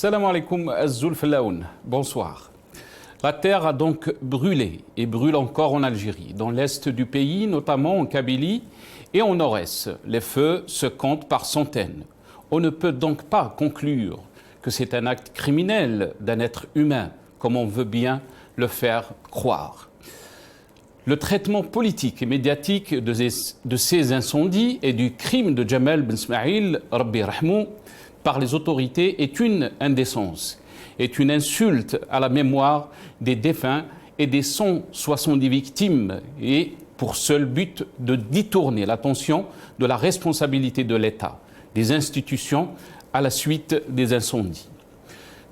Salam alaikum Azul Falaoun. Bonsoir. La terre a donc brûlé et brûle encore en Algérie, dans l'est du pays, notamment en Kabylie et en nord-est. Les feux se comptent par centaines. On ne peut donc pas conclure que c'est un acte criminel d'un être humain, comme on veut bien le faire croire. Le traitement politique et médiatique de ces incendies et du crime de Jamal Ben Smaïl, Rabbi Rahmou, par les autorités est une indécence, est une insulte à la mémoire des défunts et des 170 victimes et pour seul but de détourner l'attention de la responsabilité de l'État, des institutions à la suite des incendies.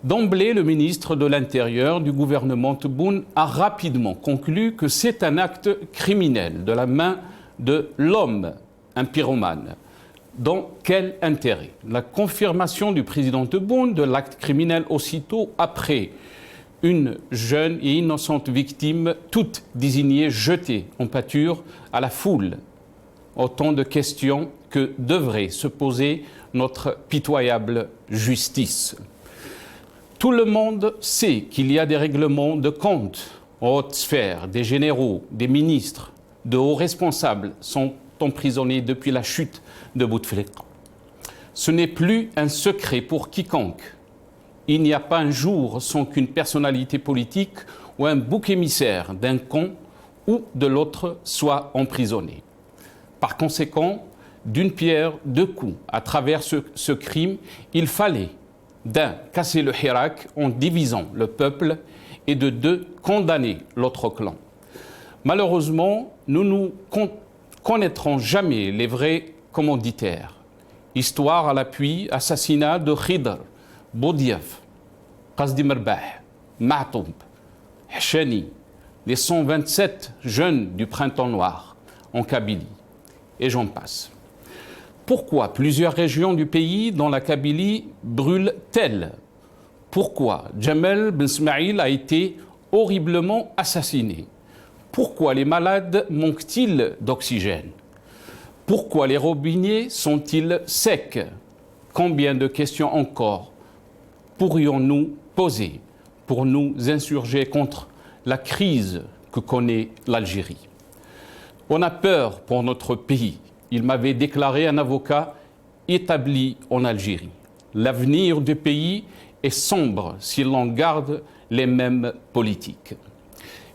D'emblée, le ministre de l'Intérieur du gouvernement Tebboune a rapidement conclu que c'est un acte criminel de la main de l'homme, un pyromane. Dans quel intérêt? La confirmation du président Tebboune de l'acte criminel aussitôt après une jeune et innocente victime, toute désignée, jetée en pâture à la foule. Autant de questions que devrait se poser notre pitoyable justice. Tout le monde sait qu'il y a des règlements de compte en haute sphère, des généraux, des ministres, de hauts responsables sont emprisonnés depuis la chute de Bouteflika. Ce n'est plus un secret pour quiconque. Il n'y a pas un jour sans qu'une personnalité politique ou un bouc émissaire d'un camp ou de l'autre soit emprisonné. Par conséquent, d'une pierre deux coups, à travers ce crime, il fallait d'un, casser le Hirak en divisant le peuple et de deux, condamner l'autre clan. Malheureusement, nous ne connaîtrons jamais les vrais commanditaires. Histoire à l'appui, assassinat de Khidr, Boudiaf, Qasdi Merbah, Ma'toub, Hachani, les 127 jeunes du Printemps Noir en Kabylie, et j'en passe. Pourquoi plusieurs régions du pays, dont la Kabylie, brûlent-elles? Pourquoi Jamal Ben Smaïl a été horriblement assassiné? Pourquoi les malades manquent-ils d'oxygène? Pourquoi les robinets sont-ils secs? Combien de questions encore pourrions-nous poser pour nous insurger contre la crise que connaît l'Algérie? On a peur pour notre pays. Il m'avait déclaré un avocat établi en Algérie. L'avenir du pays est sombre si l'on garde les mêmes politiques.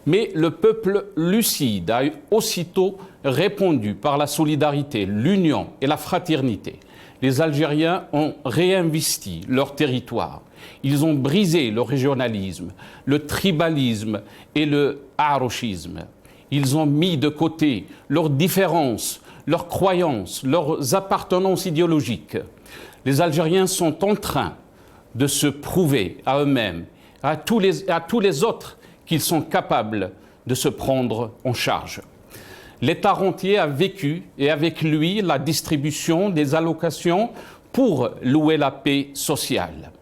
Mais le peuple lucide a aussitôt répondu par la solidarité, l'union et la fraternité. Les Algériens ont réinvesti leur territoire. Ils ont brisé le régionalisme, le tribalisme et le arochisme. Ils ont mis de côté leurs différences, leurs croyances, leurs appartenances idéologiques. Les Algériens sont en train de se prouver à eux-mêmes, à tous les autres, qu'ils sont capables de se prendre en charge. L'État rentier a vécu et avec lui la distribution des allocations pour louer la paix sociale.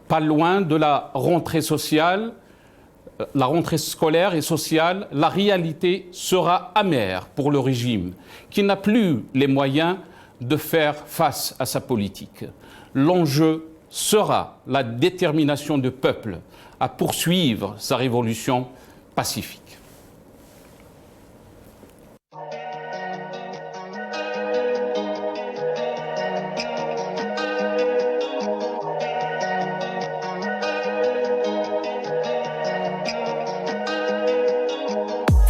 Pas loin de la rentrée sociale, la rentrée scolaire et sociale, la réalité sera amère pour le régime qui n'a plus les moyens de faire face à sa politique. L'enjeu sera la détermination du peuple à poursuivre sa révolution pacifique.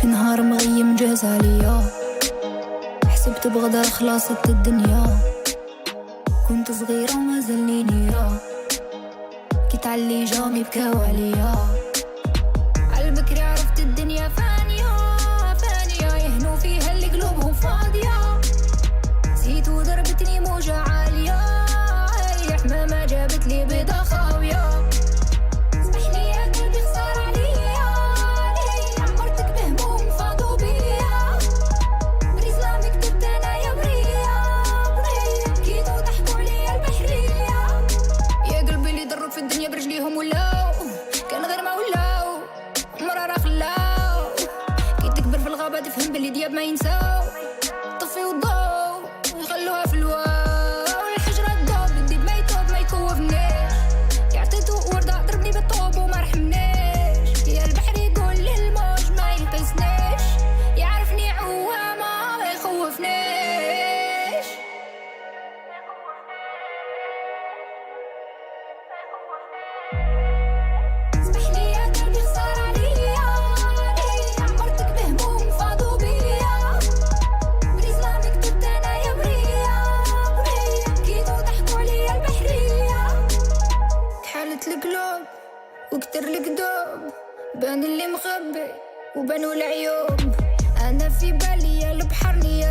في نهار مغيم جاز عليا حسبت بغداد خلاصت الدنيا كنت صغيرة وما زلني نيرة كتعلي جامي بكاو عليا عالبكري عرفت الدنيا فانية فانية يهنوا فيها اللي قلوبهم فاضية زيت وضربتني موجة عالية يا حمامة جابت لي بيضة خاوية سمحلي يا قلبي خسارة عليا عمرتك بهموم فاضوا بيا بريزلامك كتبت انا يا بريا كيدو ضحكوا عليا البحرية يا قلبي اللي ضرب في الدنيا برجليهم ولاو كان غير ما ولاو مرة خلاو كي تكبر في الغابة تفهم باللي دياب ما ينساو طفي وضو يخلوها في الواو الحجرة تدوب الديب ما يتوب ما يكوفنيش يعطي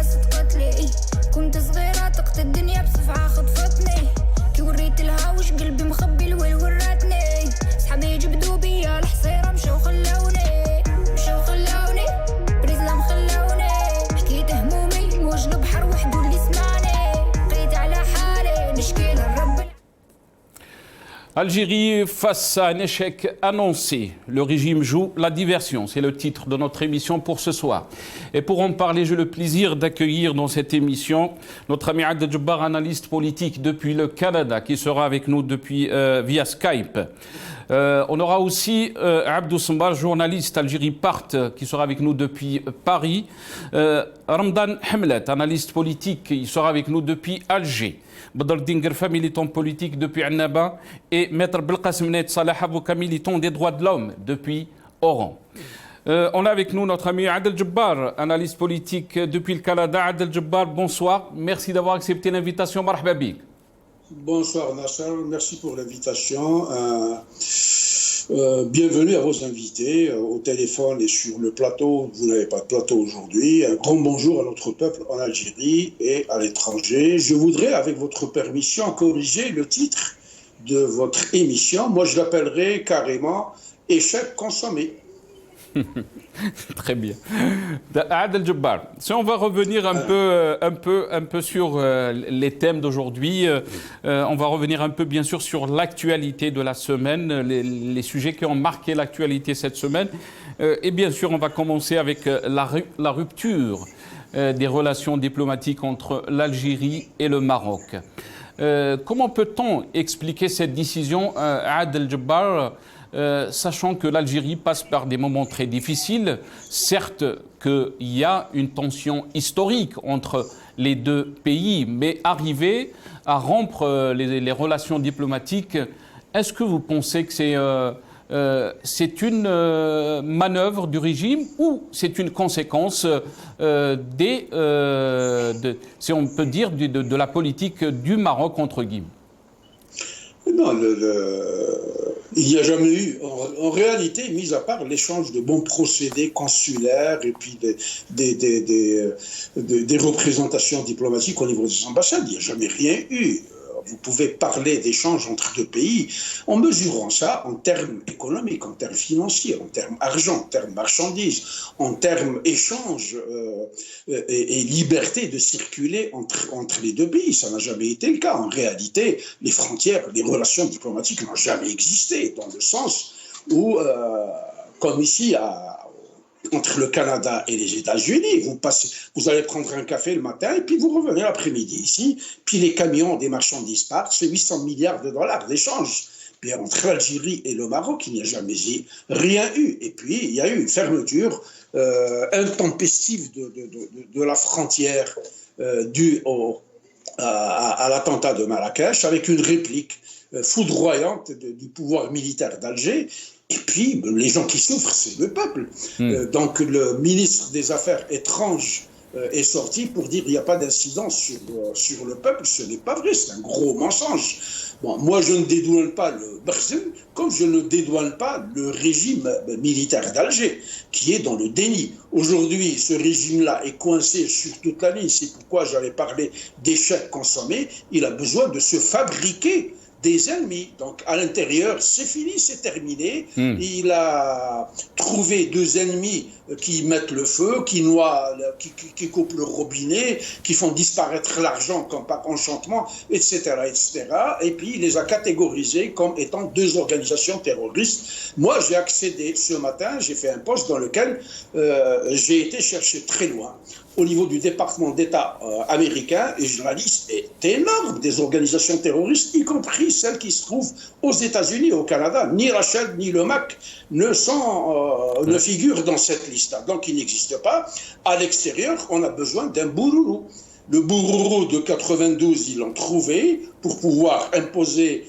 قصة قتلي. كنت صغيرة طقت الدنيا بصفعة خطفتني. كي وريت لها وش قلبي مخبي الويل وراتني. صحابي يجبدوا بيا الحصيرة مشاو خلاوني. مشاو خلاوني بريزلام خلاوني. حكيت همومي موج البحر وحدو اللي سمعني. بقيت على حالي نشكي للرب. Algérie face à un échec annoncé. Le régime joue la diversion. C'est le titre de notre émission pour ce soir. Et pour en parler, j'ai le plaisir d'accueillir dans cette émission notre ami Adel Djebbar, analyste politique depuis le Canada, qui sera avec nous via Skype. On aura aussi Abdou Sambar, journaliste Algérie Part, qui sera avec nous depuis Paris. Ramdan Hamlet, analyste politique, il sera avec nous depuis Alger. Badruddin Gerfa, militant politique depuis Annaba, et Maître Belkacem Net Salah, avocat militant des droits de l'homme depuis Oran. On a avec nous notre ami Adel Djebbar, analyste politique depuis le Canada. Adel Djebbar, bonsoir. Merci d'avoir accepté l'invitation. Marhaba bik. Bonsoir Nasser, merci pour l'invitation. Bienvenue à vos invités au téléphone et sur le plateau. Vous n'avez pas de plateau aujourd'hui. Un grand bonjour à notre peuple en Algérie et à l'étranger. Je voudrais, avec votre permission, corriger le titre de votre émission. Moi, je l'appellerai carrément « Échec consommé ». Très bien. Adel Djebbar, si on va revenir un peu sur les thèmes d'aujourd'hui, on va revenir un peu bien sûr sur l'actualité de la semaine, les sujets qui ont marqué l'actualité cette semaine. Et bien sûr, on va commencer avec la rupture des relations diplomatiques entre l'Algérie et le Maroc. Comment peut-on expliquer cette décision, Adel Djebbar, sachant que l'Algérie passe par des moments très difficiles, certes qu'il y a une tension historique entre les deux pays, mais arriver à rompre les relations diplomatiques, est-ce que vous pensez que c'est une manœuvre du régime ou c'est une conséquence si on peut dire, de la politique du Maroc, entre guillemets? Non, il n'y a jamais eu, en réalité, mis à part l'échange de bons procédés consulaires et puis des représentations diplomatiques au niveau des ambassades, il n'y a jamais rien eu. Vous pouvez parler d'échanges entre deux pays en mesurant ça en termes économiques, en termes financiers, en termes argent, en termes marchandises, en termes échanges et liberté de circuler entre les deux pays. Ça n'a jamais été le cas. En réalité, les frontières, les relations diplomatiques n'ont jamais existé, dans le sens où, comme ici, entre le Canada et les États-Unis, vous allez prendre un café le matin et puis vous revenez l'après-midi ici, puis les camions des marchandises partent, c'est 800 milliards de dollars d'échanges. Puis entre l'Algérie et le Maroc, il n'y a jamais rien eu. Et puis il y a eu une fermeture intempestive de la frontière due à l'attentat de Marrakech, avec une réplique foudroyante du pouvoir militaire d'Alger. Et puis, les gens qui souffrent, c'est le peuple. Donc, le ministre des Affaires étrangères est sorti pour dire qu'il n'y a pas d'incidence sur le peuple. Ce n'est pas vrai, c'est un gros mensonge. Bon, moi, je ne dédouane pas le Barzim, comme je ne dédouane pas le régime militaire d'Alger, qui est dans le déni. Aujourd'hui, ce régime-là est coincé sur toute la ligne. C'est pourquoi j'allais parler d'échec consommé. Il a besoin de se fabriquer des ennemis. Donc à l'intérieur, c'est fini, c'est terminé. Il a trouvé deux ennemis qui mettent le feu, qui noient, qui coupent le robinet, qui font disparaître l'argent comme par enchantement, etc., etc. Et puis il les a catégorisés comme étant deux organisations terroristes. Moi, j'ai accédé ce matin, j'ai fait un post dans lequel j'ai été chercher très loin au niveau du département d'État américain, et la liste est énorme des organisations terroristes, y compris celles qui se trouvent aux États-Unis, au Canada. Ni Rachel ni le MAC ne figurent dans cette liste-là. Donc il n'existe pas. À l'extérieur, on a besoin d'un bourourou. Le bourourou de 92, ils l'ont trouvé pour pouvoir imposer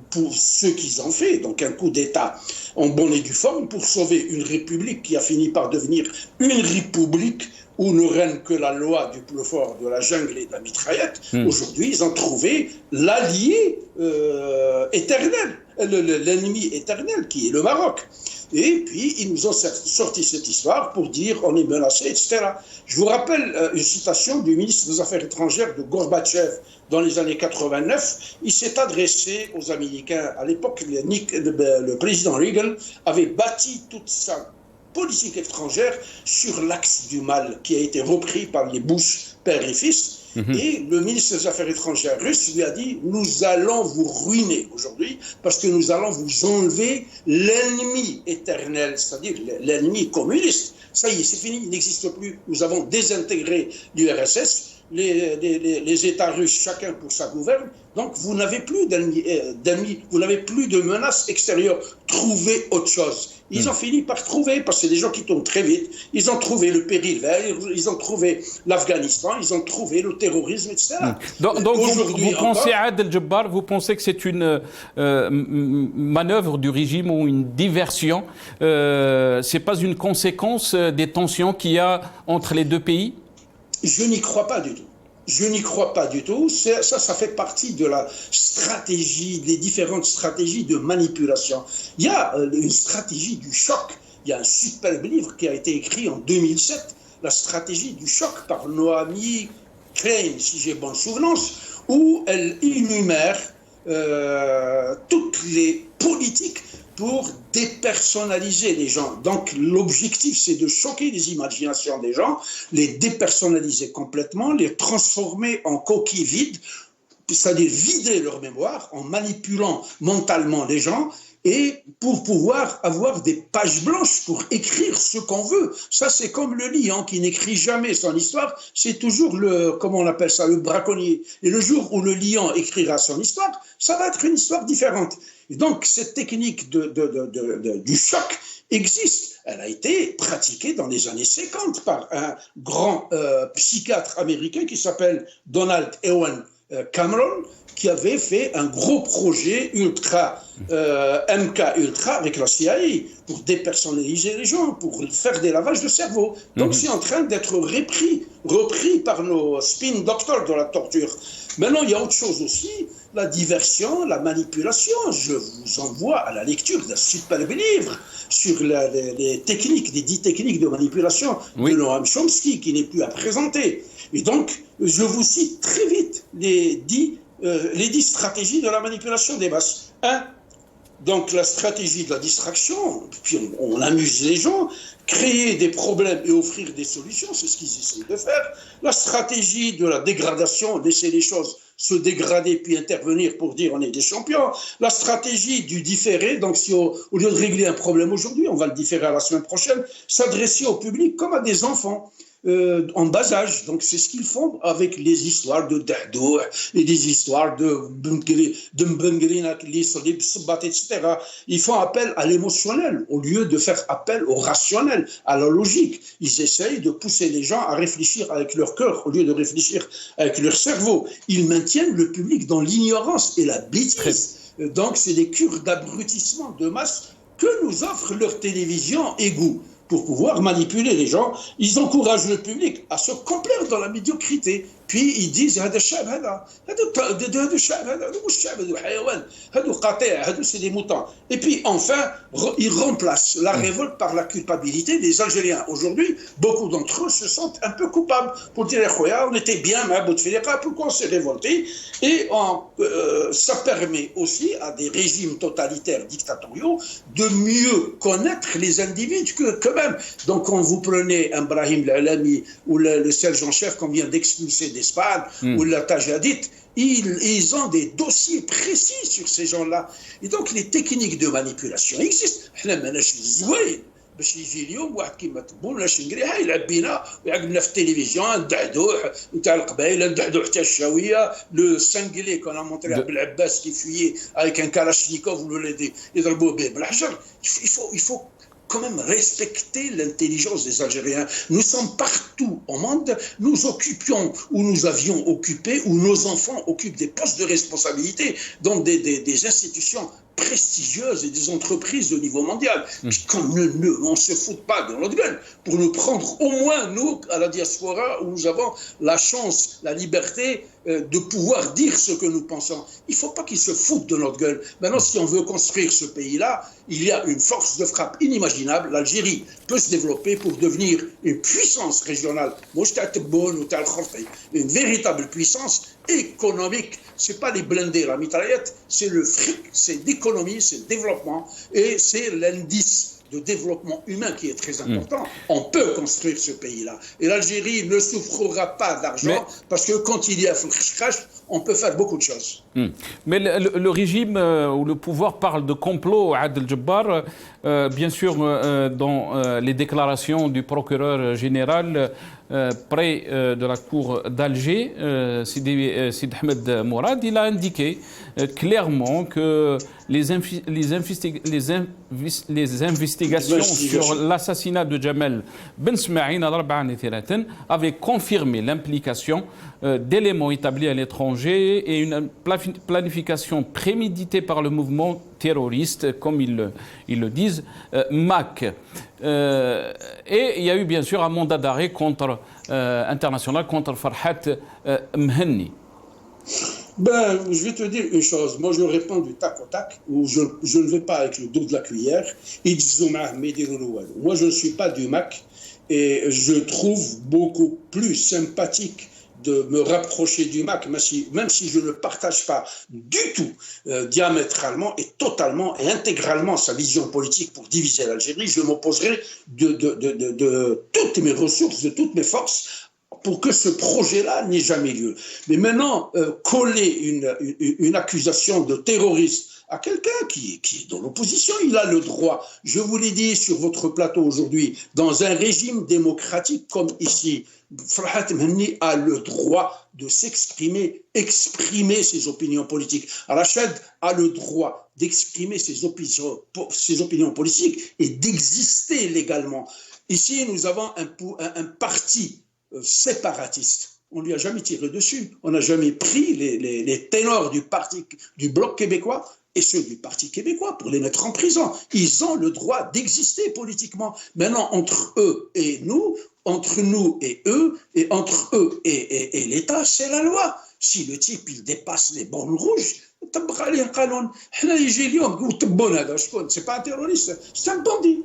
pour ceux qu'ils ont fait, donc un coup d'État en bonne et due forme pour sauver une république qui a fini par devenir une république où ne règne que la loi du plus fort, de la jungle et de la mitraillette. Aujourd'hui, ils ont trouvé l'allié éternel. l'ennemi éternel qui est le Maroc. Et puis, ils nous ont sorti cette histoire pour dire on est menacé, etc. Je vous rappelle une citation du ministre des Affaires étrangères de Gorbatchev dans les années 89. Il s'est adressé aux Américains. À l'époque, le président Reagan avait bâti toute sa politique étrangère sur l'axe du mal qui a été repris par les Bush, père et fils. Et le ministre des Affaires étrangères russe lui a dit « Nous allons vous ruiner aujourd'hui parce que nous allons vous enlever l'ennemi éternel, c'est-à-dire l'ennemi communiste. Ça y est, c'est fini, il n'existe plus. Nous avons désintégré l'URSS, les États russes, chacun pour sa gouverne. Donc vous n'avez plus d'ennemis, vous n'avez plus de menaces extérieures. Trouvez autre chose. » Ils ont fini par trouver, parce que c'est des gens qui tombent très vite. Ils ont trouvé le péril vert, ils ont trouvé l'Afghanistan, ils ont trouvé le terrorisme, etc. Donc vous pensez, Adel Jabbar, vous pensez que c'est une manœuvre du régime ou une diversion? C'est pas une conséquence des tensions qu'il y a entre les deux pays? Je n'y crois pas du tout. Je n'y crois pas du tout. Ça fait partie de la stratégie, des différentes stratégies de manipulation. Il y a une stratégie du choc. Il y a un superbe livre qui a été écrit en 2007, La stratégie du choc, par Noami Klein, si j'ai bonne souvenance, où elle énumère toutes les politiques pour dépersonnaliser les gens. Donc l'objectif, c'est de choquer les imaginations des gens, les dépersonnaliser complètement, les transformer en coquilles vides, c'est-à-dire vider leur mémoire en manipulant mentalement les gens, et pour pouvoir avoir des pages blanches pour écrire ce qu'on veut. Ça, c'est comme le lion qui n'écrit jamais son histoire, c'est toujours comment on appelle ça, le braconnier. Et le jour où le lion écrira son histoire, ça va être une histoire différente. Et donc, cette technique du choc existe. Elle a été pratiquée dans les années 50 par un grand psychiatre américain qui s'appelle Donald Ewan Cameron, qui avait fait un gros projet MK Ultra avec la CIA pour dépersonnaliser les gens, pour faire des lavages de cerveau. Donc c'est en train d'être repris par nos spin doctors de la torture. Maintenant, il y a autre chose aussi, la diversion, la manipulation. Je vous envoie à la lecture d'un superbe livre sur les techniques, les 10 techniques de manipulation de Noam Chomsky, qui n'est plus à présenter. Et donc, je vous cite très vite les 10 stratégies de la manipulation des masses. 1. Donc la stratégie de la distraction, puis on amuse les gens, créer des problèmes et offrir des solutions, c'est ce qu'ils essaient de faire. La stratégie de la dégradation, laisser les choses se dégrader puis intervenir pour dire on est des champions. La stratégie du différé, donc si au lieu de régler un problème aujourd'hui, on va le différer à la semaine prochaine, s'adresser au public comme à des enfants. En bas âge, donc c'est ce qu'ils font avec les histoires de Dahdo et des histoires de Mbengrina, etc. Ils font appel à l'émotionnel au lieu de faire appel au rationnel, à la logique. Ils essayent de pousser les gens à réfléchir avec leur cœur au lieu de réfléchir avec leur cerveau. Ils maintiennent le public dans l'ignorance et la bêtise. Donc c'est des cures d'abrutissement de masse que nous offre leur télévision égout. Pour pouvoir manipuler les gens, ils encouragent le public à se complaire dans la médiocrité. Puis ils disent c'est des moutons. Et puis enfin, ils remplacent la révolte par la culpabilité des Algériens. Aujourd'hui, beaucoup d'entre eux se sentent un peu coupables pour dire on était bien, mais pourquoi on s'est révolté? Et ça permet aussi à des régimes totalitaires dictatoriaux de mieux connaître les individus qu'eux-mêmes. Donc quand vous prenez un Brahim Lalami ou le sergent-chef qu'on vient d'expulser d'Espagne, ou la Tajadit, ils ont des dossiers précis sur ces gens-là. Et donc les techniques de manipulation existent. باش يجي اليوم واحد كيما تبون ولا شنقري يلعب بينا ويعقدنا في التلفزيون ندعدوه نتاع القبائل ندعدو حتى الشاويه لو سانغلي كون مونتري بالعباس كي فيي avec un kalachnikov ولا يضربوه به بالحجر. Il faut quand même respecter l'intelligence des Algériens. Nous sommes partout au monde, nous occupions ou nous avions occupé, ou nos enfants occupent des postes de responsabilité dans des institutions prestigieuses et des entreprises de niveau mondial. Qu'on on ne se fout pas de notre gueule pour nous prendre au moins, nous, à la diaspora, où nous avons la chance, la liberté de pouvoir dire ce que nous pensons. Il ne faut pas qu'ils se foutent de notre gueule. Maintenant, si on veut construire ce pays-là, il y a une force de frappe inimaginable. L'Algérie peut se développer pour devenir une puissance régionale. Une véritable puissance économique. Ce n'est pas les blindés, la mitraillette, c'est le fric, c'est l'économie, c'est le développement et c'est l'indice de développement humain qui est très important. On peut construire ce pays-là. Et l'Algérie ne souffrira pas d'argent parce que quand il y a crash, on peut faire beaucoup de choses. Mais le régime ou le pouvoir parle de complot, Adel Jabbar. Bien sûr, dans les déclarations du procureur général près de la cour d'Alger, Sid Ahmed Mourad, il a indiqué clairement que les investigations sur l'assassinat de Jamal Ben Smaïn avaient confirmé l'implication d'éléments établis à l'étranger et une planification préméditée par le mouvement terroriste, comme ils le disent, MAC. Et il y a eu bien sûr un mandat d'arrêt international contre Farhat Mhenni. Je vais te dire une chose. Moi, je réponds du tac au tac, où je ne vais pas avec le dos de la cuillère. Moi, je ne suis pas du MAC et je trouve beaucoup plus sympathique de me rapprocher du MAC, même si je ne partage pas du tout diamétralement et totalement et intégralement sa vision politique pour diviser l'Algérie. Je m'opposerai de toutes mes ressources, de toutes mes forces pour que ce projet-là n'ait jamais lieu. Mais maintenant, coller une accusation de terroriste à quelqu'un qui est dans l'opposition, il a le droit. Je vous l'ai dit sur votre plateau aujourd'hui, dans un régime démocratique comme ici, Farhat Mhenni a le droit de s'exprimer, exprimer ses opinions politiques. Rachid a le droit d'exprimer ses opinions politiques et d'exister légalement. Ici, nous avons un parti séparatiste. On ne lui a jamais tiré dessus. On n'a jamais pris les ténors du bloc québécois et ceux du Parti québécois pour les mettre en prison. Ils ont le droit d'exister politiquement. Maintenant, entre eux et nous, entre nous et eux, et entre eux et l'État, c'est la loi. Si le type, il dépasse les bornes rouges, c'est pas un terroriste, c'est un bandit.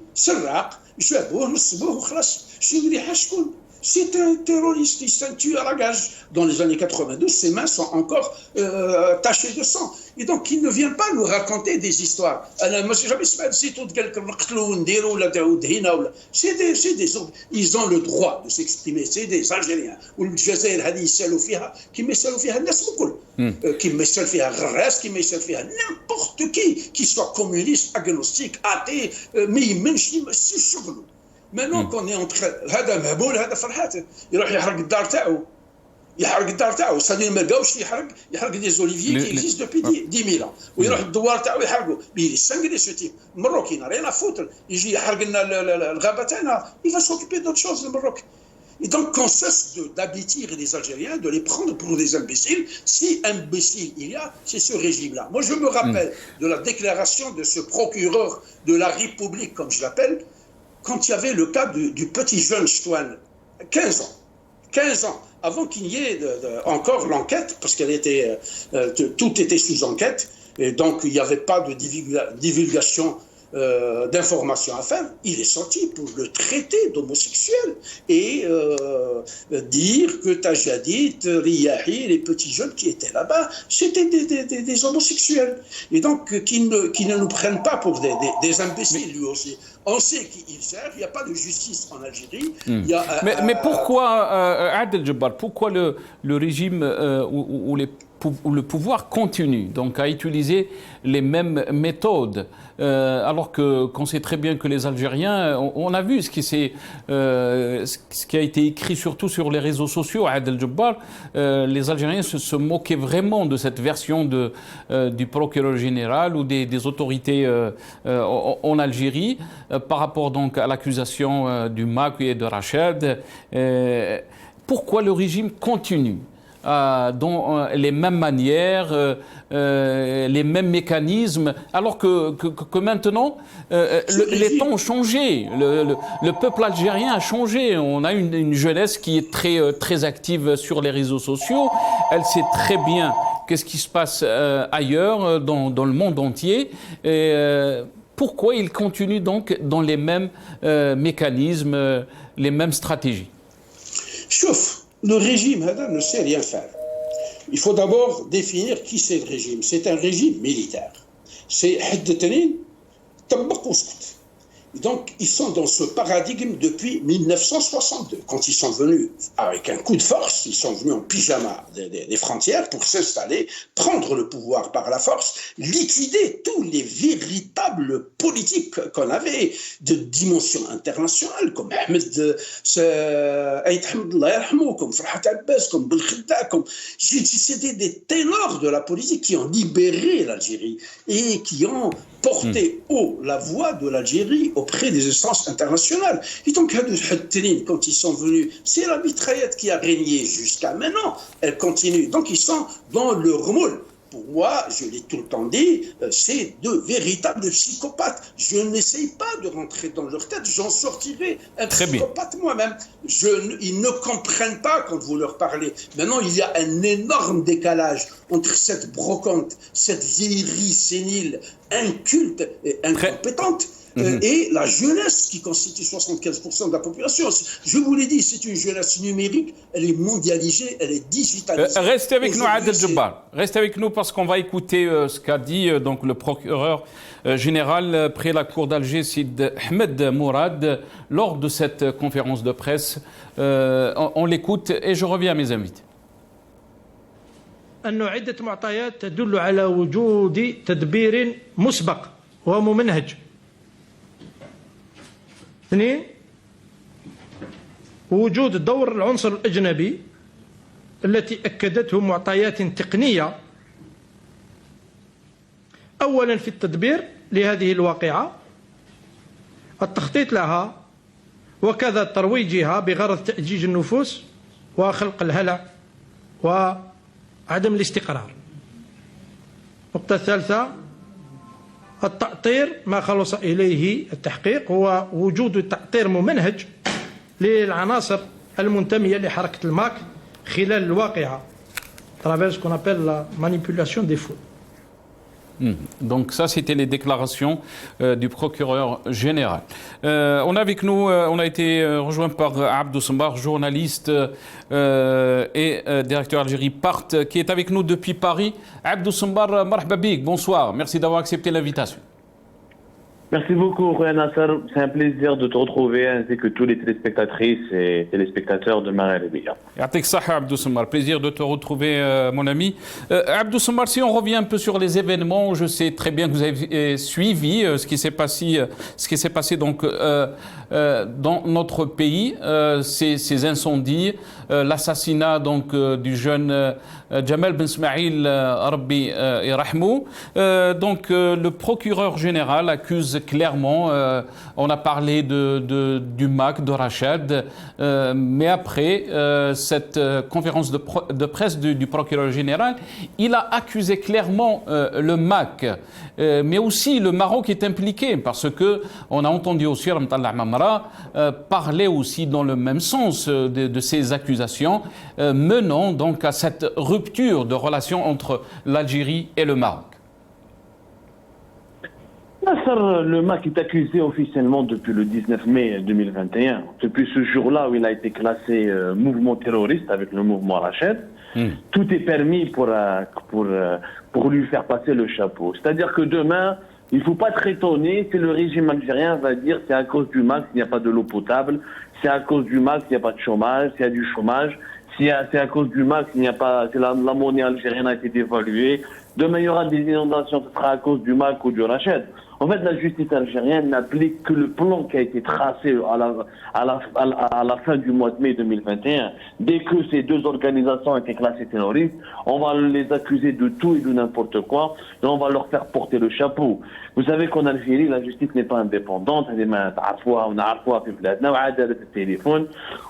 C'est un terroriste, c'est un tueur à gages. Dans les années 92, ses mains sont encore tachées de sang. Et donc, il ne vient pas nous raconter des histoires. Ils ont le droit de s'exprimer. C'est des Algériens. N'importe qui soit communiste, agnostique, athée, maintenant qu'on est en train هذا مهبول هذا فرحات يروح يحرق الدار تاعو صديق ما لقاوش يحرق des oliviers qui existent depuis 10 000 ans ويروح الدوار تاعو يحرقوا il est cinglé ce type Maroc il n'a rien à foutre يجي يحرق لنا الغابه تاعنا il va s'occuper d'autre chose le Maroc. Et donc, qu'on cesse d'habituer les Algériens, de les prendre pour des imbéciles. Si imbécile il y a, c'est ce régime-là. Moi, je me rappelle de la déclaration de ce procureur de la République, comme je l'appelle, quand il y avait le cas du petit jeune Chouane, 15 ans, avant qu'il y ait encore l'enquête, parce qu'elle était, tout était sous enquête, et donc il n'y avait pas de divulgation d'informations à faire, il est sorti pour le traiter d'homosexuel et dire que Tajadit, Riyahi, les petits jeunes qui étaient là-bas, c'était des homosexuels. Et donc qu'ils ne nous prennent pas pour des imbéciles, lui aussi. On sait qu'il sert, il n'y a pas de justice en Algérie. Mais pourquoi, Adel Jabbar, pourquoi le régime ou le pouvoir continue donc à utiliser les mêmes méthodes alors qu'on sait très bien que les Algériens, on a vu ce qui a été écrit surtout sur les réseaux sociaux, Adel Jabbar, les Algériens se moquaient vraiment de cette version du procureur général ou des autorités en Algérie par rapport donc à l'accusation du MAC et de Rachid. Pourquoi le régime continue dans les mêmes manières, les mêmes mécanismes, alors que maintenant, les temps ont changé. Le peuple algérien a changé. On a une jeunesse qui est très active sur les réseaux sociaux. Elle sait très bien qu'est-ce qui se passe ailleurs, dans le monde entier. Pourquoi il continue donc dans les mêmes mécanismes, les mêmes stratégies? Chouf, le régime ne sait rien faire. Il faut d'abord définir qui c'est le régime. C'est un régime militaire. C'est Haddetenin, Tabbak Ouskout. Donc, ils sont dans ce paradigme depuis 1962. Quand ils sont venus avec un coup de force, ils sont venus en pyjama des frontières pour s'installer, prendre le pouvoir par la force, liquider tous les véritables politiques qu'on avait de dimension internationale, comme Ahmed Aït Hamdullah, comme Farhat Abbas, comme Belkhida, c'était des ténors de la politique qui ont libéré l'Algérie et qui ont porté haut la voix de l'Algérie auprès des instances internationales. Et donc, quand ils sont venus, c'est la mitraillette qui a régné jusqu'à maintenant. Elle continue. Donc, ils sont dans le remous. Pour moi, je l'ai tout le temps dit, c'est de véritables psychopathes. Je n'essaye pas de rentrer dans leur tête, j'en sortirai un psychopathe moi-même. Ils ne comprennent pas quand vous leur parlez. Maintenant, il y a un énorme décalage entre cette brocante, cette vieillerie sénile, inculte et incompétente, et la jeunesse qui constitue 75% de la population. Je vous l'ai dit, c'est une jeunesse numérique, elle est mondialisée, elle est digitalisée. Restez avec nous, Adel Djebbar. Restez avec nous parce qu'on va écouter ce qu'a dit donc, le procureur général près la cour d'Alger, Sid Ahmed Mourad, lors de cette conférence de presse. On l'écoute et je reviens à mes invités. أنه عدة معطيات تدل على وجود تدبير مسبق وممنهج. اثنين، وجود دور العنصر الأجنبي التي أكدته معطيات تقنية أولا في التدبير لهذه الواقعة، التخطيط لها وكذا ترويجها بغرض تأجيج النفوس وخلق الهلع وعدم الاستقرار. النقطة الثالثة، التأطير ما خلص إليه التحقيق هو وجود تأطير ممنهج للعناصر المنتمية لحركة الماك خلال الواقعة travers ce qu'on appelle la manipulation des foules. Donc ça, c'était les déclarations du procureur général. On a avec nous, on a été rejoint par Abdou Sambar, journaliste et directeur Algérie PART, qui est avec nous depuis Paris. Abdou Sambar, marhaba bik, bonsoir. Merci d'avoir accepté l'invitation. Merci beaucoup, Rouya Nasser. C'est un plaisir de te retrouver, ainsi que tous les téléspectatrices et téléspectateurs de Maghrébia. Yatik Saha, Abdou Sambar. Plaisir de te retrouver, mon ami. Abdou Sambar, si on revient un peu sur les événements, je sais très bien que vous avez suivi ce qui s'est passé donc dans notre pays, ces incendies, l'assassinat donc du jeune Jamal Ben Smaïl Rabbi Irahmou. Donc le procureur général accuse clairement, on a parlé du MAC, de Rachad, mais après cette conférence de presse du procureur général, il a accusé clairement le MAC, mais aussi le Maroc est impliqué, parce que on a entendu aussi Ramtallah Mamra parler aussi dans le même sens de ces accusations, menant donc à cette rupture de relations entre l'Algérie et le Maroc. Le MAC est accusé officiellement depuis le 19 mai 2021. Depuis ce jour-là où il a été classé mouvement terroriste avec le mouvement Rachad, tout est permis pour lui faire passer le chapeau. C'est-à-dire que demain, il ne faut pas être étonné si le régime algérien va dire c'est à cause du MAC s'il n'y a pas de l'eau potable, c'est à cause du MAC s'il n'y a pas de chômage, s'il y a du chômage, c'est à cause du MAC s'il n'y a pas, si la monnaie algérienne a été dévaluée. Demain, il y aura des inondations, ce sera à cause du MAC ou du Rachad. En fait, la justice algérienne n'applique que le plan qui a été tracé à la fin du mois de mai 2021. Dès que ces deux organisations ont été classées terroristes, on va les accuser de tout et de n'importe quoi, et on va leur faire porter le chapeau. Vous savez qu'en Algérie, la justice n'est pas indépendante. Elle est في بلادنا وعاد دارت التليفون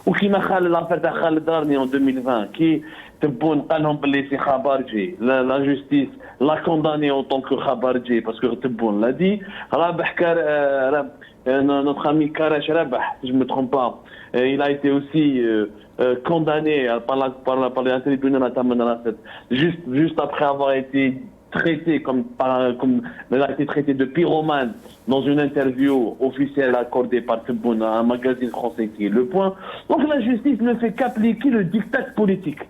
وكيما l'affaire تاع خالد راني en 2020 كي تبون قال لهم باللي سي خبرجي la justice l'a condamné en tant que khabarji parce que تبون l'a dit رابح notre ami Karash Rabah, si je me trompe pas, il a été aussi condamné par les tribunaux à Tamanrasset juste après avoir été traité comme il a été traité de pyromane dans une interview officielle accordée par Tebboune à un magazine français qui est Le Point. Donc la justice ne fait qu'appliquer le diktat politique.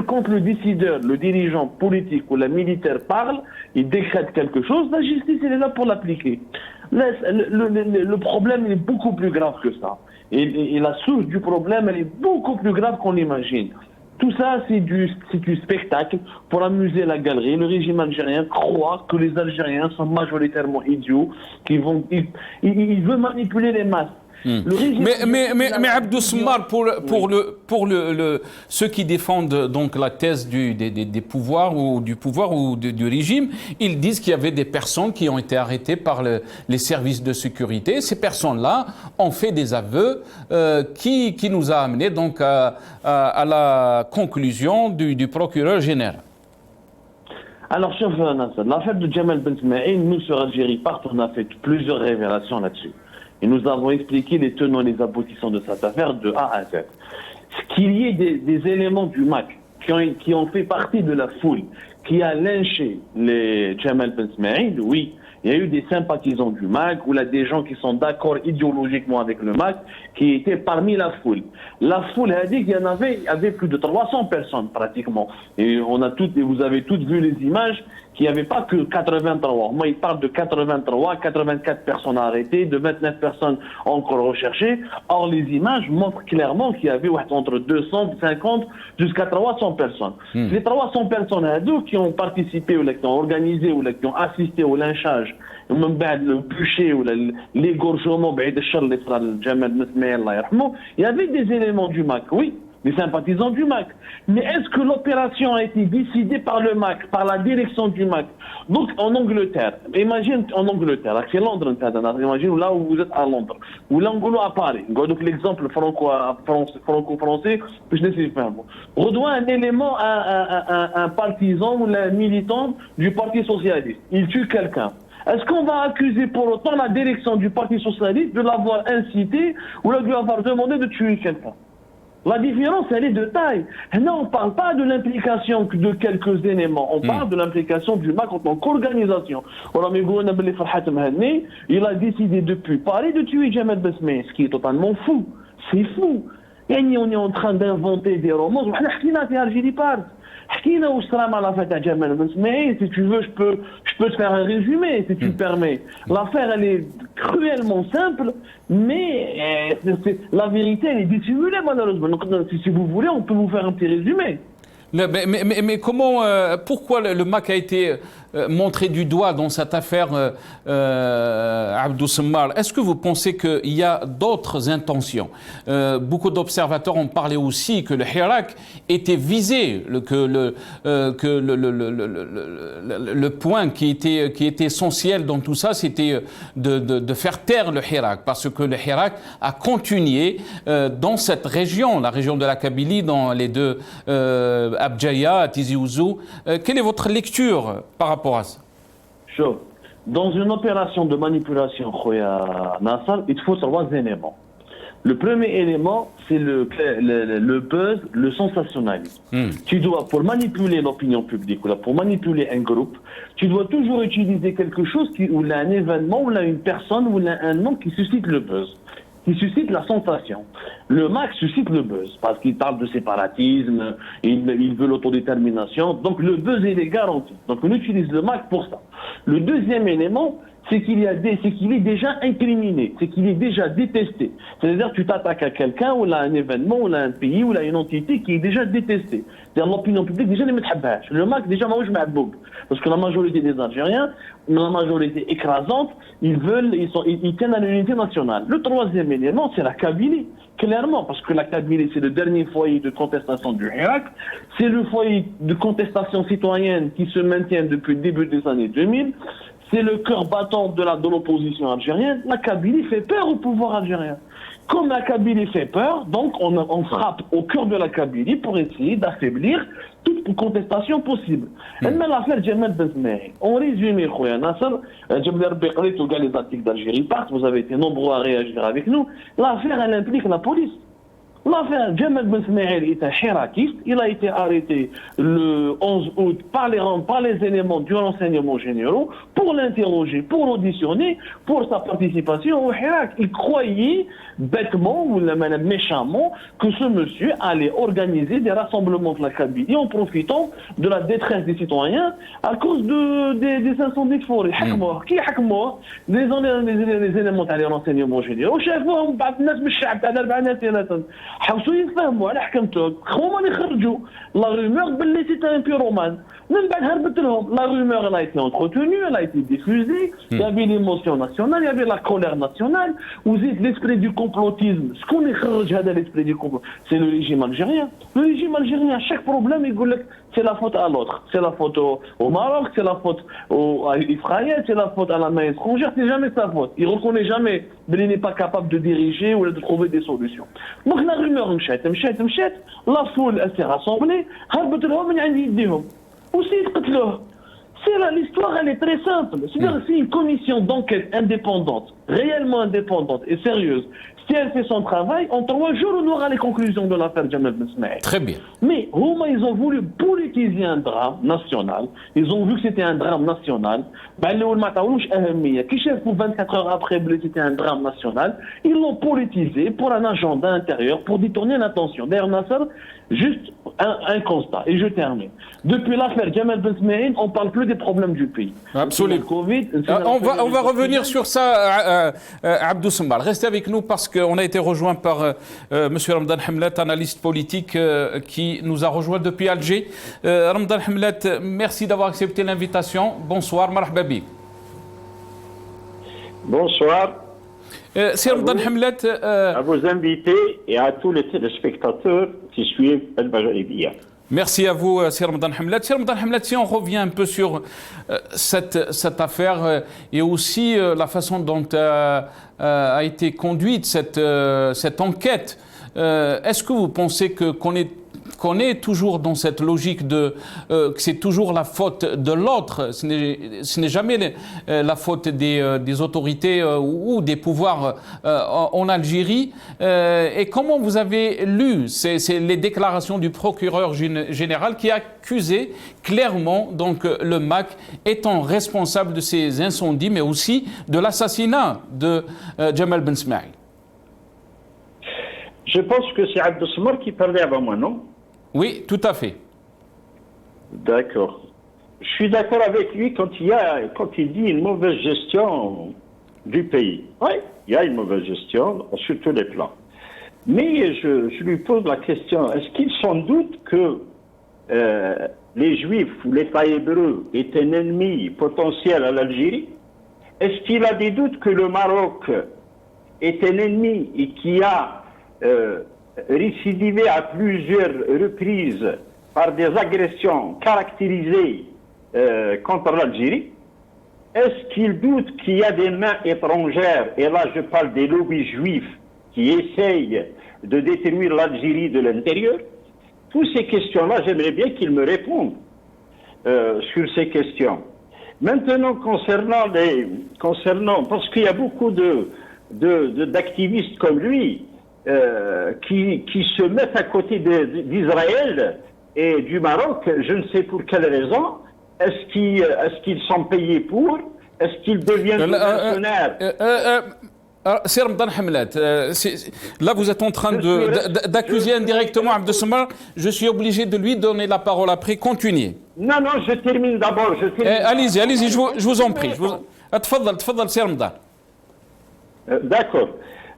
Quand le décideur, le dirigeant politique ou le militaire parle, il décrète quelque chose, la justice elle est là pour l'appliquer. Le problème il est beaucoup plus grave que ça. Et la source du problème elle est beaucoup plus grave qu'on l'imagine. Tout ça, c'est du spectacle pour amuser la galerie. Le régime algérien croit que les Algériens sont majoritairement idiots, il veut manipuler les masses. Mais Abdou Semmar, pour ceux qui défendent donc la thèse des pouvoirs ou du régime, ils disent qu'il y avait des personnes qui ont été arrêtées par les services de sécurité. Ces personnes-là ont fait des aveux qui nous a amené donc à la conclusion du procureur général. Alors, chef Nasser, l'affaire de Jamal Ben Smaïl, nous sur Algérie Part, on a fait plusieurs révélations là-dessus. Et nous avons expliqué les tenants et les aboutissants de cette affaire de A à Z. Qu'il y ait des éléments du MAC qui ont fait partie de la foule, qui a lynché les Jamal Ben Smaïl, oui. Il y a eu des sympathisants du MAC ou là des gens qui sont d'accord idéologiquement avec le MAC qui étaient parmi la foule. La foule a dit qu'il y avait plus de 300 personnes pratiquement. Et vous avez toutes vu les images qu'il n'y avait pas que 83. Moi, il parle de 83, 84 personnes arrêtées, de 29 personnes encore recherchées. Or, les images montrent clairement qu'il y avait entre 250 jusqu'à 300 personnes. Les 300 personnes qui ont participé ou qui ont organisé ou qui ont assisté au lynchage, ومن بعد le bûcher ou l'égorgement بعيد الشر اللي صرا لجمال بن سمايل الله يرحمه, il y avait des éléments du MAC, oui, des sympathisants du MAC. Mais est-ce que l'opération a été décidée par le MAC, par la direction du MAC? Donc en Angleterre, imagine en Angleterre, c'est Londres, imagine là où vous êtes à Londres, ou là à Paris, donc l'exemple franco-français, je ne sais pas. On doit un élément, un partisan ou un militant du Parti Socialiste, il tue quelqu'un. Est-ce qu'on va accuser pour autant la direction du Parti Socialiste de l'avoir incité ou de lui avoir demandé de tuer quelqu'un? La différence, elle est de taille. Non, on ne parle pas de l'implication de quelques éléments. On parle de l'implication du MAC en tant qu'organisation. Il a décidé depuis Paris de tuer Jamal Ben Smaïl, ce qui est totalement fou. C'est fou. Et on est en train d'inventer des romans. Si tu veux, je peux te faire un résumé, si tu me permets. L'affaire, elle est cruellement simple, mais la vérité, elle est dissimulée, malheureusement. Donc, si vous voulez, on peut vous faire un petit résumé. Mais comment, pourquoi le MAC a été montré du doigt dans cette affaire, Abdou Semmar? Est-ce que vous pensez qu'il y a d'autres intentions? Beaucoup d'observateurs ont parlé aussi que le Hirak était visé, que le point qui était essentiel dans tout ça, c'était de faire taire le Hirak, parce que le Hirak a continué dans cette région, la région de la Kabylie, dans les deux Abjaya, Tizi Ouzou. Quelle est votre lecture par rapport à ça? Chaud. Dans une opération de manipulation, Nassar, il faut 3 éléments. Le premier élément, c'est le buzz, le sensationnalisme. Tu dois, pour manipuler l'opinion publique, ou là, pour manipuler un groupe, tu dois toujours utiliser quelque chose où il y a un événement, où il y a une personne, où il y a un nom qui suscite le buzz, qui suscite la sensation. Le MAC suscite le buzz, parce qu'il parle de séparatisme, il veut l'autodétermination, donc le buzz il est garanti. Donc on utilise le MAC pour ça. Le deuxième élément, c'est qu'il est déjà incriminé, c'est qu'il est déjà détesté. C'est-à-dire que tu t'attaques à quelqu'un, ou à un événement, ou à un pays, ou à une entité qui est déjà détestée. C'est-à-dire l'opinion publique déjà ne m'athabhash. Le MAC déjà maouj ma'bouk. Parce que la majorité des Algériens, la majorité écrasante, ils tiennent à l'unité nationale. Le troisième élément, c'est la Kabylie. Clairement, parce que la Kabylie, c'est le dernier foyer de contestation du Irak. C'est le foyer de contestation citoyenne qui se maintient depuis le début des années 2000. C'est le cœur battant de l'opposition algérienne. La Kabylie fait peur au pouvoir algérien. Comme la Kabylie fait peur, donc on frappe au cœur de la Kabylie pour essayer d'affaiblir toute contestation possible. Mais l'affaire Jamal Ben Smaïl, en résumé, Khouya Nasser, les articles d'Algérie partent, vous avez été nombreux à réagir avec nous. L'affaire, elle implique la police. L'affaire Jamal Ben Smaïl est un hirakiste. Il a été arrêté le 11 août par les éléments du renseignement généraux pour l'interroger, pour auditionner, pour sa participation au Hirak. Il croyait bêtement ou même méchamment que ce monsieur allait organiser des rassemblements de la Kabylie en profitant de la détresse des citoyens à cause des incendies de forêt. Qui حكموه les éléments des renseignements généraux شافوهم بعض الناس من الشعب تاع 4 سنوات حبسوا يتفهموا على حكمتهم هما اللي خرجوا لا رومور باللي سيت ان بيرومان من بعد هربت لهم لا رومور elle a été entretenue, elle a été diffusée, il y avait l'émotion nationale, il y avait la colère nationale, vous êtes l'esprit du complotisme. Ce qu'on est خرج هذا l'esprit du complot, c'est le régime algérien. Le régime algérien, à chaque problème, il dit c'est la faute à l'autre, c'est la faute au Maroc, c'est la faute à Israël, c'est la faute à la main étrangère, c'est jamais sa faute. Il reconnaît jamais, mais il n'est pas capable de diriger ou de trouver des solutions. Donc la rumeur مشات, la foule elle s'est rassemblée, هربت لهم من عند يديهم. Aussi قتلوه. L'histoire, elle est très simple. C'est-à-dire si une commission d'enquête indépendante, réellement indépendante et sérieuse, si elle fait son travail, en 3 jours, on aura les conclusions de l'affaire Jamal Ben Smaïl. Très bien. Mais ils ont voulu politiser un drame national. Ils ont vu que c'était un drame national. Qui chef pour 24 heures après, c'était un drame national. Ils l'ont politisé pour un agenda intérieur, pour détourner l'attention. D'ailleurs, Nasser, juste un constat, et je termine. Depuis l'affaire Jamal Ben Smaïl, on ne parle plus des problèmes du pays. Absolument. On va revenir sur ça, Abdou Sembal. Restez avec nous parce qu'on a été rejoint par M. Ramadan Hamlet, analyste politique qui nous a rejoint depuis Alger. Ramadan Hamlet, merci d'avoir accepté l'invitation. Bonsoir, marhaba bik. Bonsoir. Sir Ramadan Hamlet. À vos invités et à tous les téléspectateurs qui suivent El Maghribia. Merci à vous, Sir Ramadan Hamlet. Sir Ramadan Hamlet, si on revient un peu sur cette affaire et aussi la façon dont a été conduite cette enquête, est-ce que vous pensez qu'on est toujours dans cette logique que c'est toujours la faute de l'autre, ce n'est jamais la faute des autorités ou des pouvoirs en Algérie. Et comment vous avez lu c'est les déclarations du procureur général qui accusait clairement donc le MAC étant responsable de ces incendies, mais aussi de l'assassinat de Jamal Ben Smaïl? Je pense que c'est Abdou Sembal qui parlait avant moi, non? Oui, tout à fait. D'accord. Je suis d'accord avec lui quand il dit une mauvaise gestion du pays. Oui, il y a une mauvaise gestion sur tous les plans. Mais je lui pose la question, est-ce qu'il s'en doute que les Juifs ou l'État hébreu est un ennemi potentiel à l'Algérie? Est-ce qu'il a des doutes que le Maroc est un ennemi et qui a récidivé à plusieurs reprises par des agressions caractérisées contre l'Algérie? Est-ce qu'il doute qu'il y a des mains étrangères, et là je parle des lobbies juifs qui essayent de détruire l'Algérie de l'intérieur? Toutes ces questions-là, j'aimerais bien qu'il me réponde sur ces questions. Maintenant, concernant parce qu'il y a beaucoup d'activistes comme lui qui se mettent à côté d'Israël et du Maroc, je ne sais pour quelle raison. Est-ce qu'ils sont payés pour? Est-ce qu'ils deviennent mercenaires? Sir Ramadan Hamlet, là vous êtes en train d'accuser indirectement Abdou Sembal. Je suis obligé de lui donner la parole après. Continuez. Non, je termine d'abord. Allez-y, je vous en prie. تفضل سي رمضان. D'accord.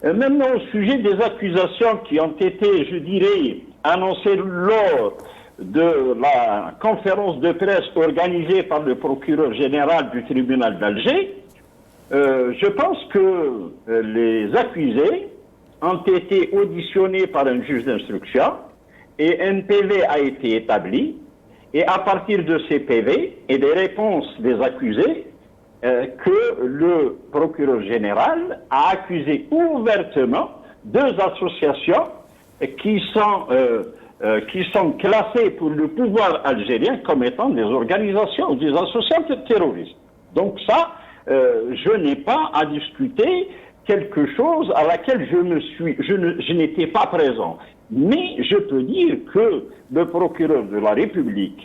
Maintenant, au sujet des accusations qui ont été, je dirais, annoncées lors de la conférence de presse organisée par le procureur général du tribunal d'Alger, je pense que les accusés ont été auditionnés par un juge d'instruction et un PV a été établi. Et à partir de ces PV et des réponses des accusés, que le procureur général a accusé ouvertement deux associations qui sont classées pour le pouvoir algérien comme étant des organisations ou des associations terroristes. Donc ça, je n'ai pas à discuter quelque chose à laquelle je n'étais pas présent. Mais je peux dire que le procureur de la République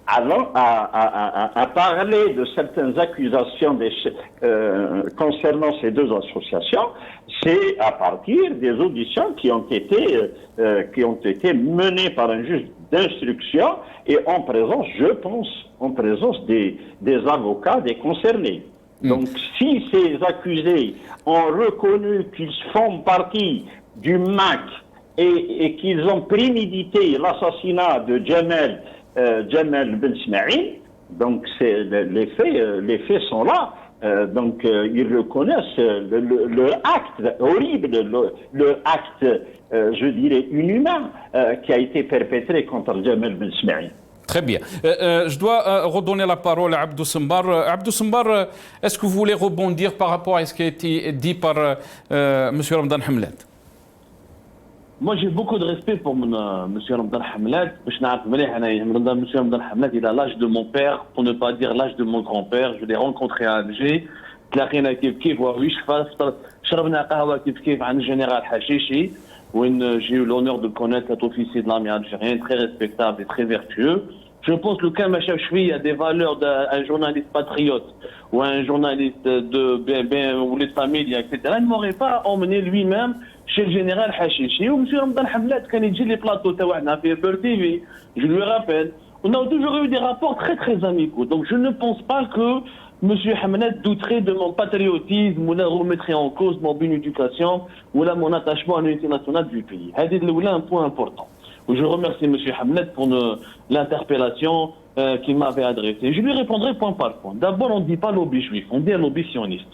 a parlé de certaines accusations concernant ces deux associations, c'est à partir des auditions qui ont été menées par un juge d'instruction et en présence, je pense, en présence des avocats des concernés. Donc, si ces accusés ont reconnu qu'ils font partie du MAC et qu'ils ont prémédité l'assassinat de Jamel Ben Smaïl, donc les faits sont là. Donc, ils reconnaissent le acte horrible, le acte, je dirais, inhumain qui a été perpétré contre Jamel Ben Smaïl. Très bien. Je dois redonner la parole à Abdou Sembar. Abdou Sembar, est-ce que vous voulez rebondir par rapport à ce qui a été dit par M. Ramadan Hamlad? Moi, j'ai beaucoup de respect pour M. Ramadan Hamlad. M. Ramadan Hamlad, il a l'âge de mon père, pour ne pas dire l'âge de mon grand-père. Je l'ai rencontré à Alger. تلاقينا كيف وعويش شربنا قهوة كيف عن الجنرال حشيشي où j'ai eu l'honneur de connaître cet officier de l'armée algérienne, très respectable et très vertueux. Je pense que le Kam Chafchoui a des valeurs d'un journaliste patriote ou un journaliste ou les familles, etc. Il ne m'aurait pas emmené lui-même chez le général Hachichi. Ou M. Ramadan Hamlad, quand il dit les plateaux, je lui rappelle, on a toujours eu des rapports très très amicaux. Donc je ne pense pas que M. Hamlad douterait de mon patriotisme ou la remettrait en cause mon bonne éducation ou là mon attachement à l'unité nationale du pays. C'est un point important. Je remercie M. Hamlad pour l'interpellation qu'il m'avait adressée. Je lui répondrai point par point. D'abord, on ne dit pas lobby juif, on dit un lobby sioniste.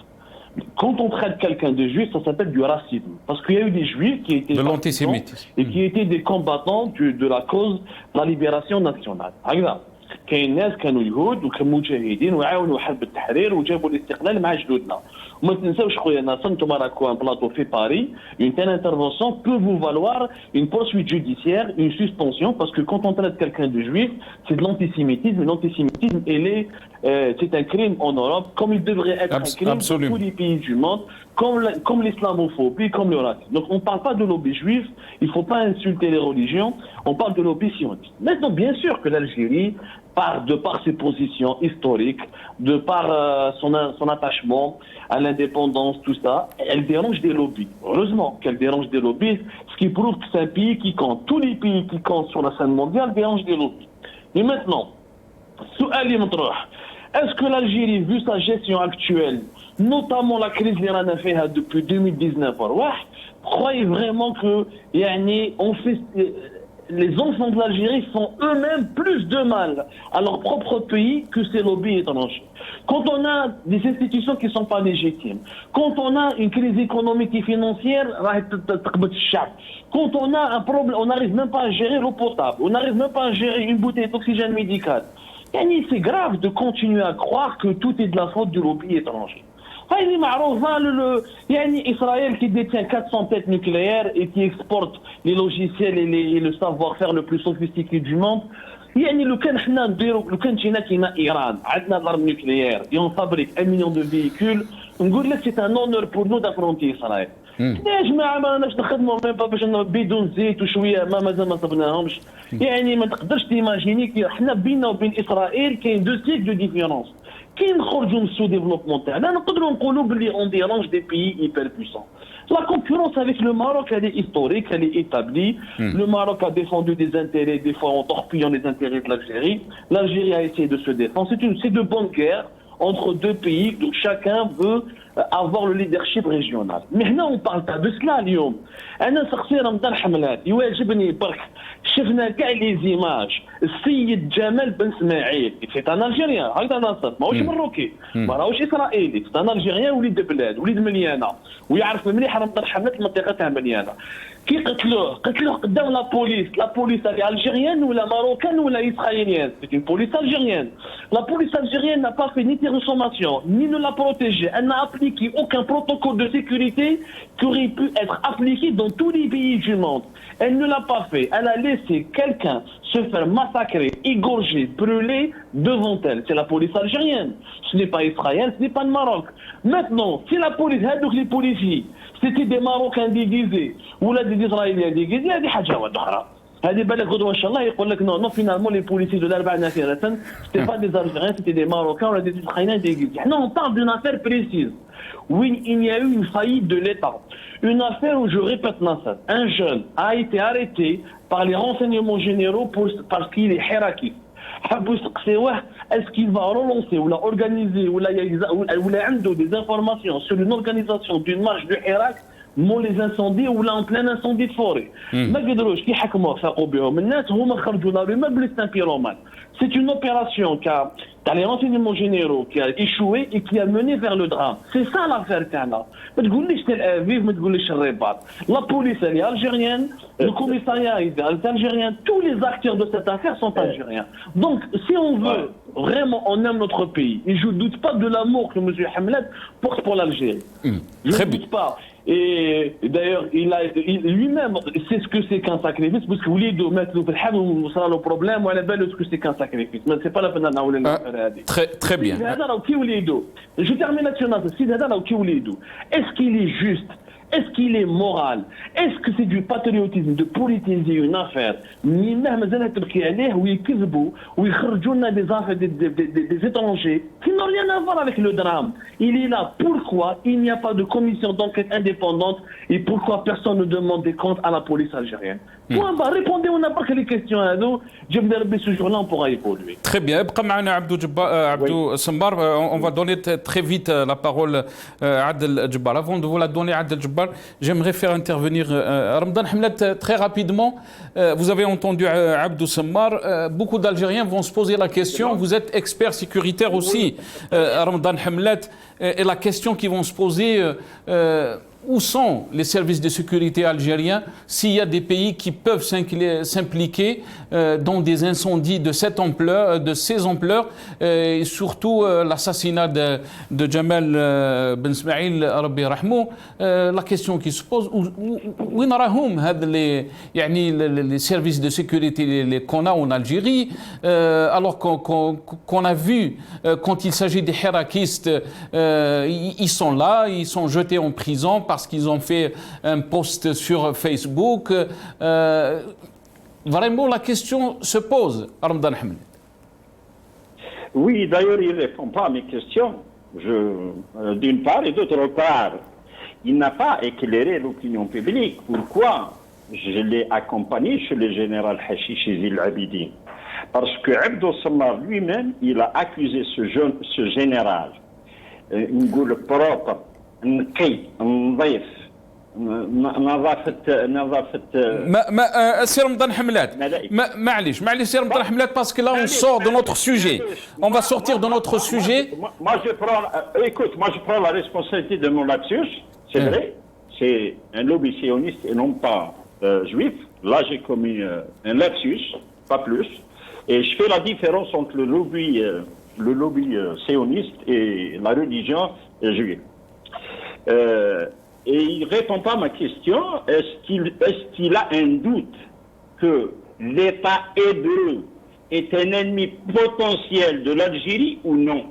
Quand on traite quelqu'un de juif, ça s'appelle du racisme. Parce qu'il y a eu des juifs qui étaient de l'antisémitisme et qui étaient des combattants de la cause de la libération nationale. Regarde. كاين ناس كانوا يهود وكانوا مجاهدين وعاونوا حرب التحرير وجابوا الاستقلال مع جدودنا وما تنساوش خويا ناصر نتوما راكو ان بلاطو في باري une telle intervention peut vous valoir une poursuite judiciaire, une suspension parce que quand on traite quelqu'un de juif, c'est de l'antisémitisme. L'antisémitisme, c'est un crime en Europe comme il devrait être un crime dans tous les pays du monde, comme l'islamophobie, comme le racisme. Donc on ne parle pas de lobby juif, il ne faut pas insulter les religions, on parle de lobby sioniste. Maintenant, bien sûr que l'Algérie, de par ses positions historiques, de par son attachement à l'indépendance, tout ça, elle dérange des lobbies. Heureusement qu'elle dérange des lobbies, ce qui prouve que c'est un pays qui compte. Tous les pays qui comptent sur la scène mondiale dérangent des lobbies. Et maintenant, est-ce que l'Algérie, vu sa gestion actuelle, notamment la crise iranienne depuis 2019, croyez vraiment que les enfants de l'Algérie font eux-mêmes plus de mal à leur propre pays que ces lobbies étrangers. Quand on a des institutions qui ne sont pas légitimes, quand on a une crise économique et financière, quand on a un problème, on n'arrive même pas à gérer l'eau potable, on n'arrive même pas à gérer une bouteille d'oxygène médical. C'est grave de continuer à croire que tout est de la faute du lobby étranger. Israël qui détient 400 têtes nucléaires et qui exporte les logiciels et le savoir-faire le plus sophistiqué du monde. لو كان جينا كيما إيران عندنا الأرم نوكليير et on fabrique 1 million de véhicules نقول لك c'est un honneur pour nous d'affronter إسرائيل. يا جماعة ما راناش نخدموا باش بدون زيت وشوية مازال ما صبناهمش. ما تقدرش تيماجيني كي حنا بيننا وبين إسرائيل كاين 2 siècles de différence. كي نخرجوا من السو ديفلوبمون تاعنا نقدروا نقولوا باللي on dérange des pays hyper puissants. La concurrence avec le Maroc, elle est historique, elle est établie. Le Maroc a défendu des intérêts, des fois en torpillant les intérêts de l'Algérie. L'Algérie a essayé de se défendre. C'est de bonne guerre entre deux pays, donc chacun veut avoir le leadership régional. Mais là, on parle pas de cela, اليوم. أنا شخصيا رمضان حملات يواجبني برك شفنا كاع لي زيماج السيد جمال بن اسماعيل سي ان الجيريان هكذا ناصر ماهوش مروكي ما راهوش اسرائيلي سي ان الجيريان وليد بلاد وليد مليانه ويعرف مليح رمضان حملات المنطقه تاع مليانه كي قتلوه قدام لا بوليس هذه الجيريان ولا ماروكان ولا اسرائيليان سي une police algérienne. La police algérienne n'a pas fait ni des réformations ni ne l'a protégée. Elle n'a appliqué aucun protocole de sécurité qui aurait pu être appliqué dans tous les pays du monde. Elle ne l'a pas fait. Elle a laissé quelqu'un se faire massacrer, égorger, brûler devant elle. C'est la police algérienne. Ce n'est pas Israël, ce n'est pas le Maroc. Maintenant, si la police, donc les policiers, c'était des Marocains déguisés ou là des Israéliens déguisés, هذه حاجة واحدة. هذه بالك غدوة إن شاء الله يقول لك non finalement les policiers de l'Arba Nassiratan c'était pas des Algériens, c'était des Marocains ou des Israéliens déguisés. Non, on parle d'une affaire précise. Oui, il y a eu une faillite de l'État. Une affaire où, je répète Nasser, un jeune a été arrêté par les renseignements généraux parce qu'il est hirakiste. Est-ce qu'il va relancer ou organiser ou عنده des informations sur une organisation d'une marche de Hirak مول les incendies ou là en plein incendie de forêt. ما قدروش كي حكموا فاقوا بهم الناس هما خرجوا لا لومابل سان بيرومان. C'est une opération dans les renseignements généraux qui a échoué et qui a mené vers le drame. C'est ça l'affaire تاعنا. ما تقوليش تل أبيب ما تقوليش الرباط. La police elle est algérienne, le commissariat est algérien, tous les acteurs de cette affaire sont algériens. Donc si on veut vraiment on aime notre pays et je ne doute pas de l'amour que M. Hamlet porte pour l'Algérie. Je ne doute pas. Et d'ailleurs, lui-même sait ce que c'est qu'un sacrifice, parce que vous voulez mettre le sera le problème, ou à la belle ce que c'est qu'un sacrifice. Mais c'est pas la peine d'en Très bien. Je termine là-dessus. Est-ce qu'il est juste? Est-ce qu'il est moral? Est-ce que c'est du patriotisme de politiser une affaire? Des étrangers qui n'ont rien à voir avec le drame. Il est là. Pourquoi il n'y a pas de commission d'enquête indépendante et pourquoi personne ne demande des comptes à la police algérienne? Point bas. Répondez, on n'a pas que les questions à nous. Je me dis, ce jour-là, on pourra évoluer. Très bien. Abdou Semmar, on va donner très vite la parole à Adel Djebbar. Avant de vous la donner à Adel Djebbar, j'aimerais faire intervenir Ramadan Hamlet très rapidement. Vous avez entendu Abdou Semmar. Beaucoup d'Algériens vont se poser la question. Vous êtes expert sécuritaire aussi, Ramadan Hamlet. Et la question qu'ils vont se poser, où sont les services de sécurité algériens s'il y a des pays qui peuvent s'impliquer dans des incendies de cette ampleur, de ces ampleurs, et surtout l'assassinat de Jamal Ben Ismail Rabbi Rahmou. La question qui se pose, où نراهم هذا les services de sécurité qu'on a en Algérie, alors qu'on a vu quand il s'agit des hirakistes, ils sont là, ils sont jetés en prison parce qu'ils ont fait un post sur Facebook. Vraiment, la question se pose, Ramadan Hamlet. Oui, d'ailleurs, il ne répond pas à mes questions, d'une part, et d'autre part, il n'a pas éclairé l'opinion publique. Pourquoi je l'ai accompagné chez le général Hashish Zil Abidine? Parce que Abdou Semmar lui-même, il a accusé ce général, نقول propre, نقي نظيف نظافة سي رمضان حملات معليش سي رمضان حملات parce que là on sort de notre sujet. On va sortir de notre sujet. Moi je prends la responsabilité de mon lapsus, c'est vrai. C'est un lobby sioniste et non pas juif. Là j'ai commis un lapsus, pas plus. Et je fais la différence entre le lobby sioniste et la religion juive. Et il ne répond pas à ma question. Est-ce qu'il a un doute que l'État hébreu est un ennemi potentiel de l'Algérie ou non?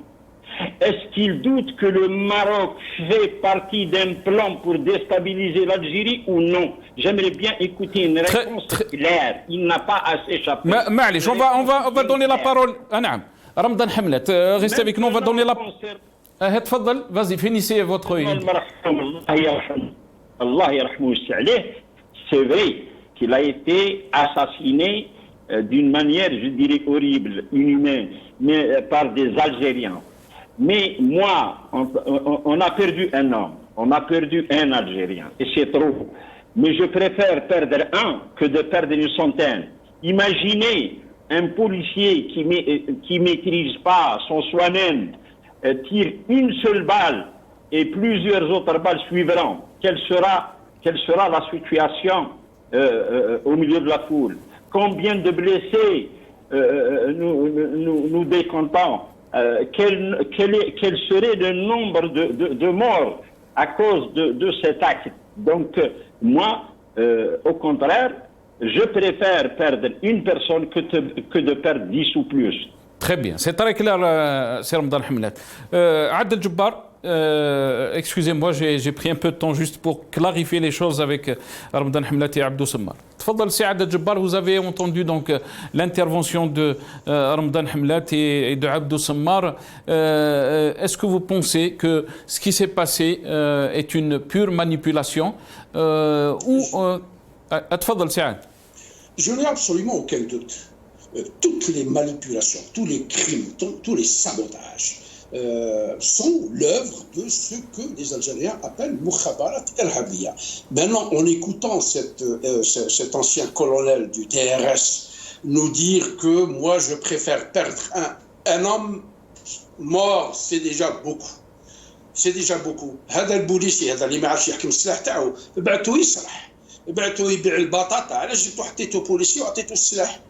Est-ce qu'il doute que le Maroc fait partie d'un plan pour déstabiliser l'Algérie ou non? J'aimerais bien écouter une réponse claire. Il n'a pas assez échappé. معليش, on va donner la parole. نعم. Ramadan Hamlet, restez avec nous, on va donner la parole. تفضل, vas-y, finissez votre Allah yarhamou عليه. C'est vrai qu'il a été assassiné d'une manière, je dirais, horrible, inhumaine, mais par des Algériens. Mais moi, on a perdu un homme, on a perdu un Algérien, et c'est trop. Mais je préfère perdre un que de perdre une centaine. Imaginez un policier qui maîtrise pas son soi-même, tire une seule balle et plusieurs autres balles suivront. Quelle sera la situation au milieu de la foule? Combien de blessés nous décomptons? Quel serait le nombre de morts à cause de cet acte? Donc, moi, au contraire, je préfère perdre une personne que de perdre 10 ou plus. Très bien, c'est très clair, c'est Ramadan Hamlat. Adel Jabbar, excusez-moi, j'ai pris un peu de temps juste pour clarifier les choses avec Ramadan Hamlat et Abdou Semmar. Tfadal, c'est Adel Jabbar, vous avez entendu donc l'intervention de Ramadan Hamlat et de Abdou Semmar. Est-ce que vous pensez que ce qui s'est passé est une pure manipulation ou Tfadal, c'est Adel. Je n'ai absolument aucun doute. Toutes les manipulations, tous les crimes, tous les sabotages sont l'œuvre de ce que les Algériens appellent Mukhabarat el-Habia. Maintenant, en écoutant cet ancien colonel du DRS nous dire que moi je préfère perdre un homme mort, c'est déjà beaucoup. C'est déjà beaucoup. هذا البوليسي هذا اللي ما عرفش يحكم السلاح تاعو بعثوه يصلح. بعثوه يبيع البطاطا علاش جبتو حطيتو بوليسي وعطيتو السلاح.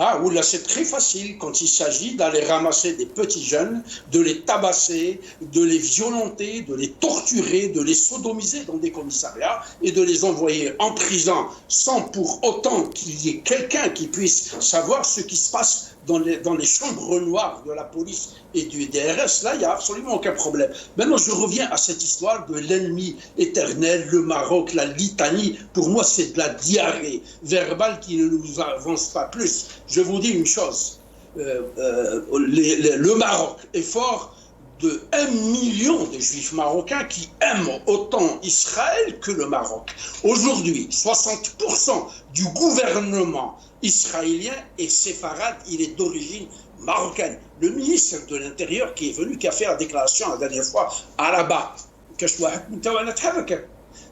Ah, ou là, c'est très facile quand il s'agit d'aller ramasser des petits jeunes, de les tabasser, de les violenter, de les torturer, de les sodomiser dans des commissariats et de les envoyer en prison sans pour autant qu'il y ait quelqu'un qui puisse savoir ce qui se passe dans les chambres noires de la police et du DRS. Là, il n'y a absolument aucun problème. Maintenant, je reviens à cette histoire de l'ennemi éternel, le Maroc, la litanie. Pour moi, c'est de la diarrhée verbale qui ne nous avance pas plus. Je vous dis une chose, le Maroc est fort de 1 million de juifs marocains qui aiment autant Israël que le Maroc. Aujourd'hui, 60% du gouvernement israélien est séfarade, il est d'origine marocaine. Le ministre de l'Intérieur qui est venu, qui a fait la déclaration la dernière fois à Rabat,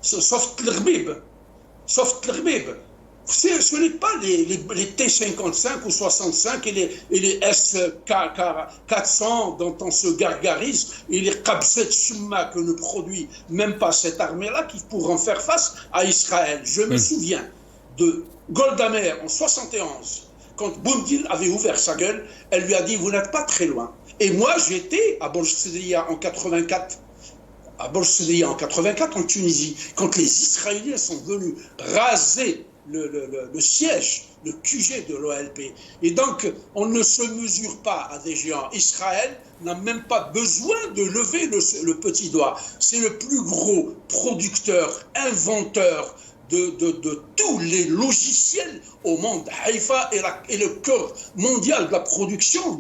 sauf Tlerbib. Ce n'est pas les T-55 ou 65 et les S-400 dont on se gargarise et les Qabset Shumma que ne produit même pas cette armée-là qui pourront faire face à Israël. Je me souviens de Golda Meir en 71, quand Boumediene avait ouvert sa gueule, elle lui a dit « Vous n'êtes pas très loin ». Et moi, j'étais à Borj-Sedria en 84. À Borj-Sedria en 84 en Tunisie, quand les Israéliens sont venus raser le siège, le QG de l'OLP. Et donc, on ne se mesure pas à des géants. Israël n'a même pas besoin de lever le petit doigt. C'est le plus gros producteur, inventeur de tous les logiciels au monde. Haïfa est le cœur mondial de la production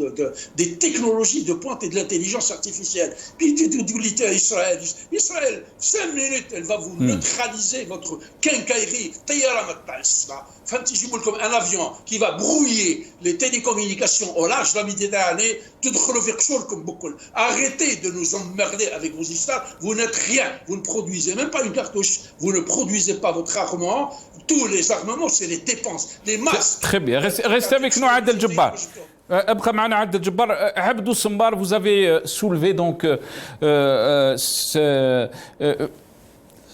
des technologies de pointe et de l'intelligence artificielle. Puis dites à Israël, 5 minutes, elle va vous neutraliser votre quincaillerie. Comme un avion qui va brouiller les télécommunications au large de la Méditerranée. Arrêtez de nous emmerder avec vos histoires. Vous n'êtes rien. Vous ne produisez même pas une cartouche. Vous ne produisez pas votre armement. Tous les armements, c'est les dépenses, les masques. Très bien. Restez avec nous, Adel Jabbar. Abqa Ma'ana Adel Jabbar. Abdou Semmar, vous avez soulevé donc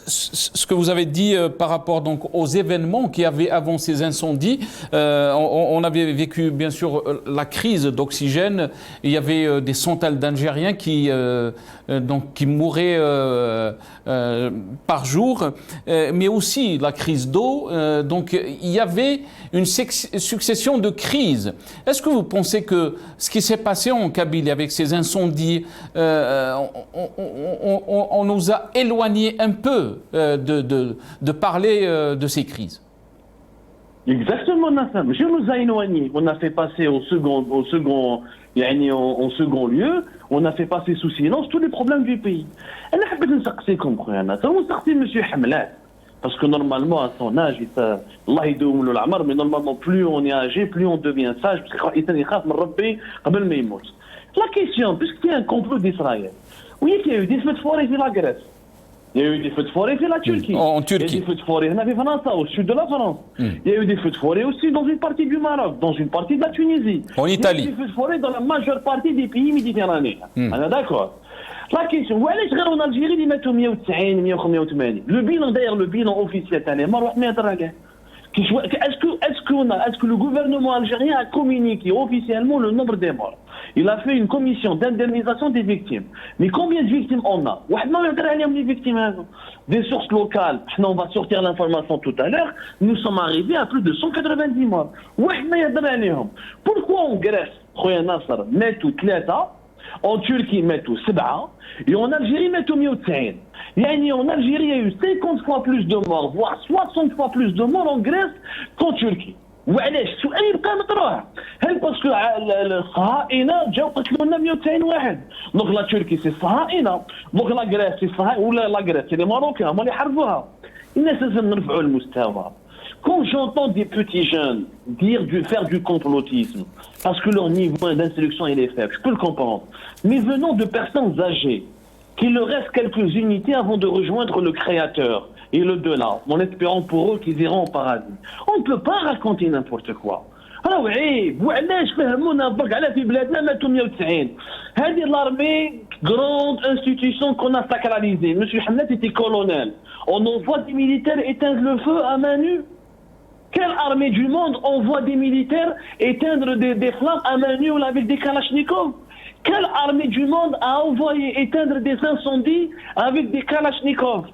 ce que vous avez dit par rapport donc aux événements qui avaient avant ces incendies. On avait vécu bien sûr la crise d'oxygène. Il y avait des centaines d'Algériens qui mouraient par jour, mais aussi la crise d'eau. Donc il y avait une succession de crises. Est-ce que vous pensez que ce qui s'est passé en Kabylie avec ces incendies, on nous a éloignés un peu de parler de ces crises? Exactement, Nassam. Je nous a éloignés. On a fait passer en second lieu, on a fait passer sous silence tous les problèmes du pays. Elle a fait monsieur Hamlat. Parce que normalement, à son âge, mais normalement, plus on est âgé, plus on devient sage. La question, puisqu'il y a un complot d'Israël, oui, il y a eu des feux de forêt sur la Grèce. Il y a eu des feux de forêt sur la Turquie. En Turquie. Il y a eu des feux de forêt en France, au sud de la France. Il y a eu des feux de forêt aussi dans une partie du Maroc, dans une partie de la Tunisie. En Italie. Il y a eu des feux de forêt dans la majeure partie des pays méditerranéens. On est d'accord. La question, où est-ce qu'en Algérie, ils mettent 190, 180? Le bilan, d'ailleurs, le bilan officiel, est-ce que le gouvernement algérien a communiqué officiellement le nombre des morts? Il a fait une commission d'indemnisation des victimes. Mais combien de victimes on a? Les victimes, des sources locales, on va sortir l'information tout à l'heure, nous sommes arrivés à plus de 190 morts. Pourquoi en Grèce, mettent 3, en Turquie mettent 7, et en Algérie mettent 190? En Algérie, il y a eu 50 fois plus de morts, voire 60 fois plus de morts en Grèce qu'en Turquie. وعلاش السؤال يبقى مطروح هل باسكو الصهاينه جاو قتلونا 190 واحد دونك لا تركي سي الصهاينه دونك لا غريس سي الصهاينه ولا لا غريس سي لي ماروكان هما اللي حربوها الناس لازم نرفعوا المستوى. Quand j'entends des petits jeunes faire du complotisme parce que leur niveau d'instruction il est faible, je peux le comprendre, mais venant de personnes âgées qu'il leur reste quelques unités avant de rejoindre le Créateur et le delà, en espérant pour eux qu'ils iront au paradis. On ne peut pas raconter n'importe quoi. Alors oui, وعلاش فهمونا برك على في بلادنا ماتوا 190. هذه l'armée, grande institution qu'on a sacralisée. Monsieur Hamlet était colonel. On envoie des militaires éteindre le feu à main nue. Quelle armée du monde envoie des militaires éteindre des flammes à main nue avec des kalachnikovs? Quelle armée du monde a envoyé éteindre des incendies avec des kalachnikovs?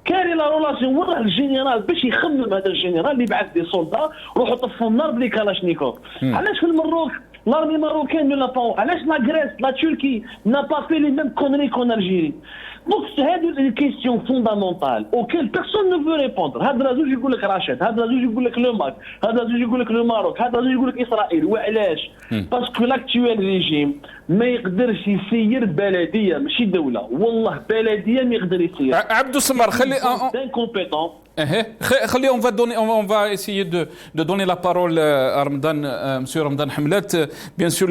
Quelle est la relation? والله الجنرال باش يخمم هذا الجنرال اللي بعث دي سولدا روحوا طفوا النار بلي كالاشنيكوف. علاش في المروك l'armée marocaine ne l'a pas? علاش la Grèce, la Turquie n'a pas fait les mêmes conneries qu'en Algérie? Donc c'est une question fondamentale auxquelles personne ne veut répondre. هذا زوج يقول لك راشد، هذا زوج يقول لك لو ماك، هذا زوج يقول لك لو ماروك، هذا زوج يقول لك اسرائيل. وعلاش؟ باسكو لاكتويل ريجيم ما يقدرش يسير بلديه ماشي دوله، والله بلديه ما يقدر يسير. عبدو السمار خلي d'incompétent. On va essayer de donner la parole à Ramadan, monsieur Ramadan Hamlet. Bien sûr,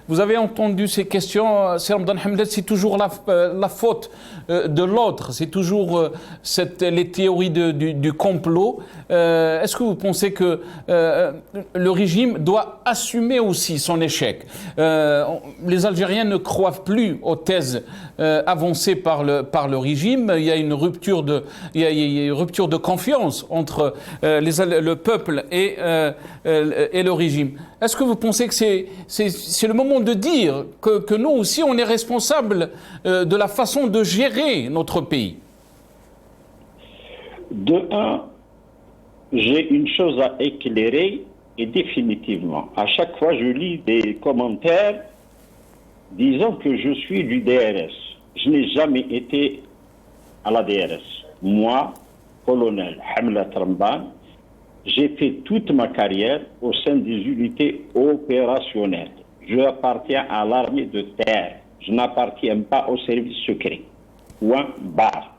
vous avez entendu ces questions, monsieur Ramadan Hamlet, c'est toujours la faute de l'autre, c'est toujours les théories du complot. Est-ce que vous pensez que le régime doit assumer aussi son échec? Les Algériens ne croient plus aux thèses avancées par le régime. Il y a une rupture de confiance entre le peuple et le régime. Est-ce que vous pensez que c'est le moment de dire que nous aussi on est responsable de la façon de gérer notre pays? De un, j'ai une chose à éclairer et définitivement. À chaque fois, je lis des commentaires disant que je suis du DRS. Je n'ai jamais été à la DRS. Moi, colonel Hamlet Ramban, j'ai fait toute ma carrière au sein des unités opérationnelles. Je appartiens à l'armée de terre. Je n'appartiens pas au service secret. Point barre.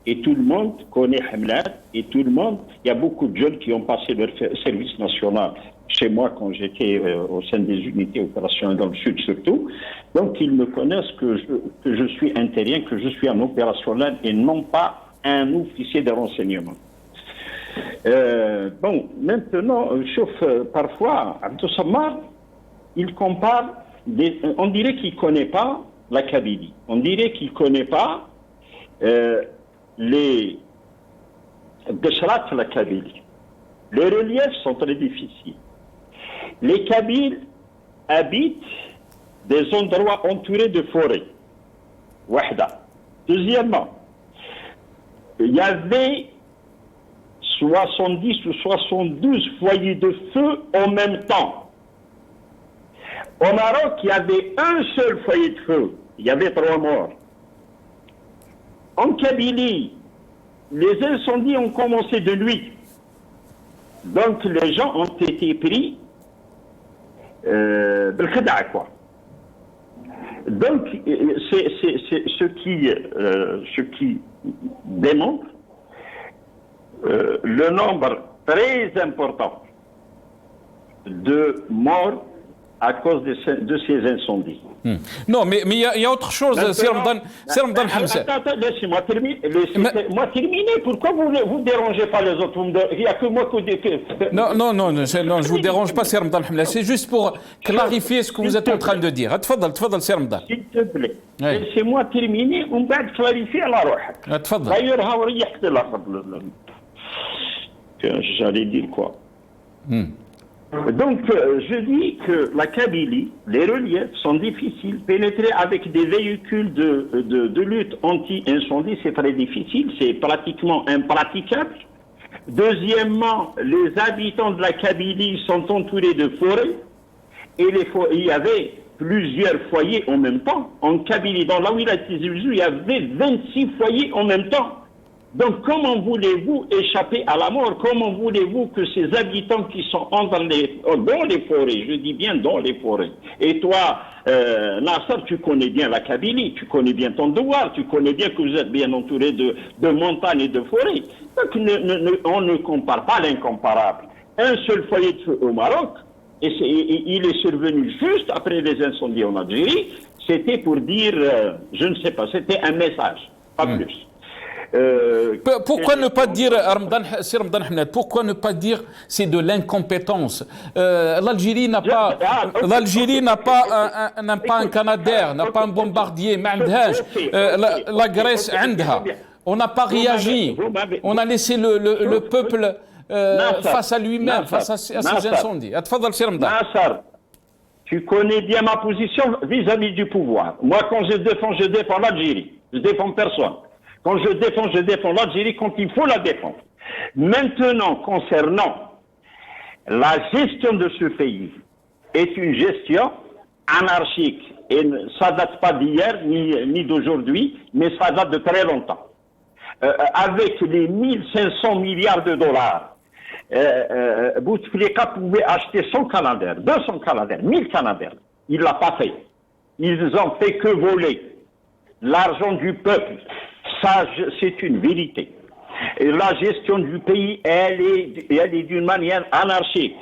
Et tout le monde connaît Hamlet, et tout le monde, il y a beaucoup de jeunes qui ont passé leur service national chez moi quand j'étais au sein des unités opérationnelles dans le sud surtout. Donc ils me connaissent que je suis un terrien, que je suis un opérationnel et non pas un officier de renseignement. Bon, maintenant, sauf parfois, Abdou Sammar, il compare, on dirait qu'il ne connaît pas la Kabylie. On dirait qu'il ne connaît pas les Beshrat la Kabylie. Les reliefs sont très difficiles. Les Kabyles habitent des endroits entourés de forêts. Wahda. Deuxièmement, il y avait 70 ou 72 foyers de feu en même temps. Au Maroc, il y avait un seul foyer de feu. Il y avait 3 morts. En Kabylie, les incendies ont commencé de nuit. Donc les gens ont été pris quoi. Donc c'est ce qui démontre le nombre très important de morts à cause de ces incendies. Non, mais il y a autre chose, c'est Ramadan Hamza. Attends, laissez-moi terminer. Pourquoi vous ne dérangez pas les autres? Il n'y a que moi que... Non, je ne vous dérange pas, c'est Ramadan Hamza. C'est juste pour clarifier ce que vous êtes en train de dire. Tfadal, c'est Ramadan. S'il te plaît, laissez-moi terminer, on va clarifier à la roue. D'ailleurs, j'allais dire quoi? Donc, je dis que la Kabylie, les reliefs sont difficiles. Pénétrer avec des véhicules de lutte anti-incendie, c'est très difficile. C'est pratiquement impraticable. Deuxièmement, les habitants de la Kabylie sont entourés de forêts. Et il y avait plusieurs foyers en même temps. En Kabylie, dans la wilaya de Tizi Ouzou, il y avait 26 foyers en même temps. Donc, comment voulez-vous échapper à la mort? Comment voulez-vous que ces habitants qui sont dans les forêts, je dis bien dans les forêts, et toi, Nasser, tu connais bien la Kabylie, tu connais bien ton devoir, tu connais bien que vous êtes bien entouré de montagnes et de forêts. Donc, on ne compare pas l'incomparable. Un seul foyer de feu au Maroc, et il est survenu juste après les incendies en Algérie, c'était pour dire, je ne sais pas, c'était un message, pas plus. Pourquoi ne pas dire, Ramadan Hamad, pourquoi ne pas dire c'est de l'incompétence? L'Algérie n'a pas un Canadair, n'a pas un bombardier, la Grèce, on n'a pas réagi, on a laissé le peuple face à lui-même, face à ces incendies. Nasser, tu connais bien ma position vis-à-vis du pouvoir. Moi, quand je défends l'Algérie, je défends personne. Quand je défends l'Algérie quand il faut la défendre. Maintenant, concernant la gestion de ce pays, est une gestion anarchique. Et ça date pas d'hier ni d'aujourd'hui, mais ça date de très longtemps. Avec les 1500 milliards de dollars, Bouteflika pouvait acheter 100 Canadaires, 200 Canadaires, 1000 Canadaires. Il l'a pas fait. Ils ont fait que voler l'argent du peuple. Ça, c'est une vérité. Et la gestion du pays, elle est d'une manière anarchique.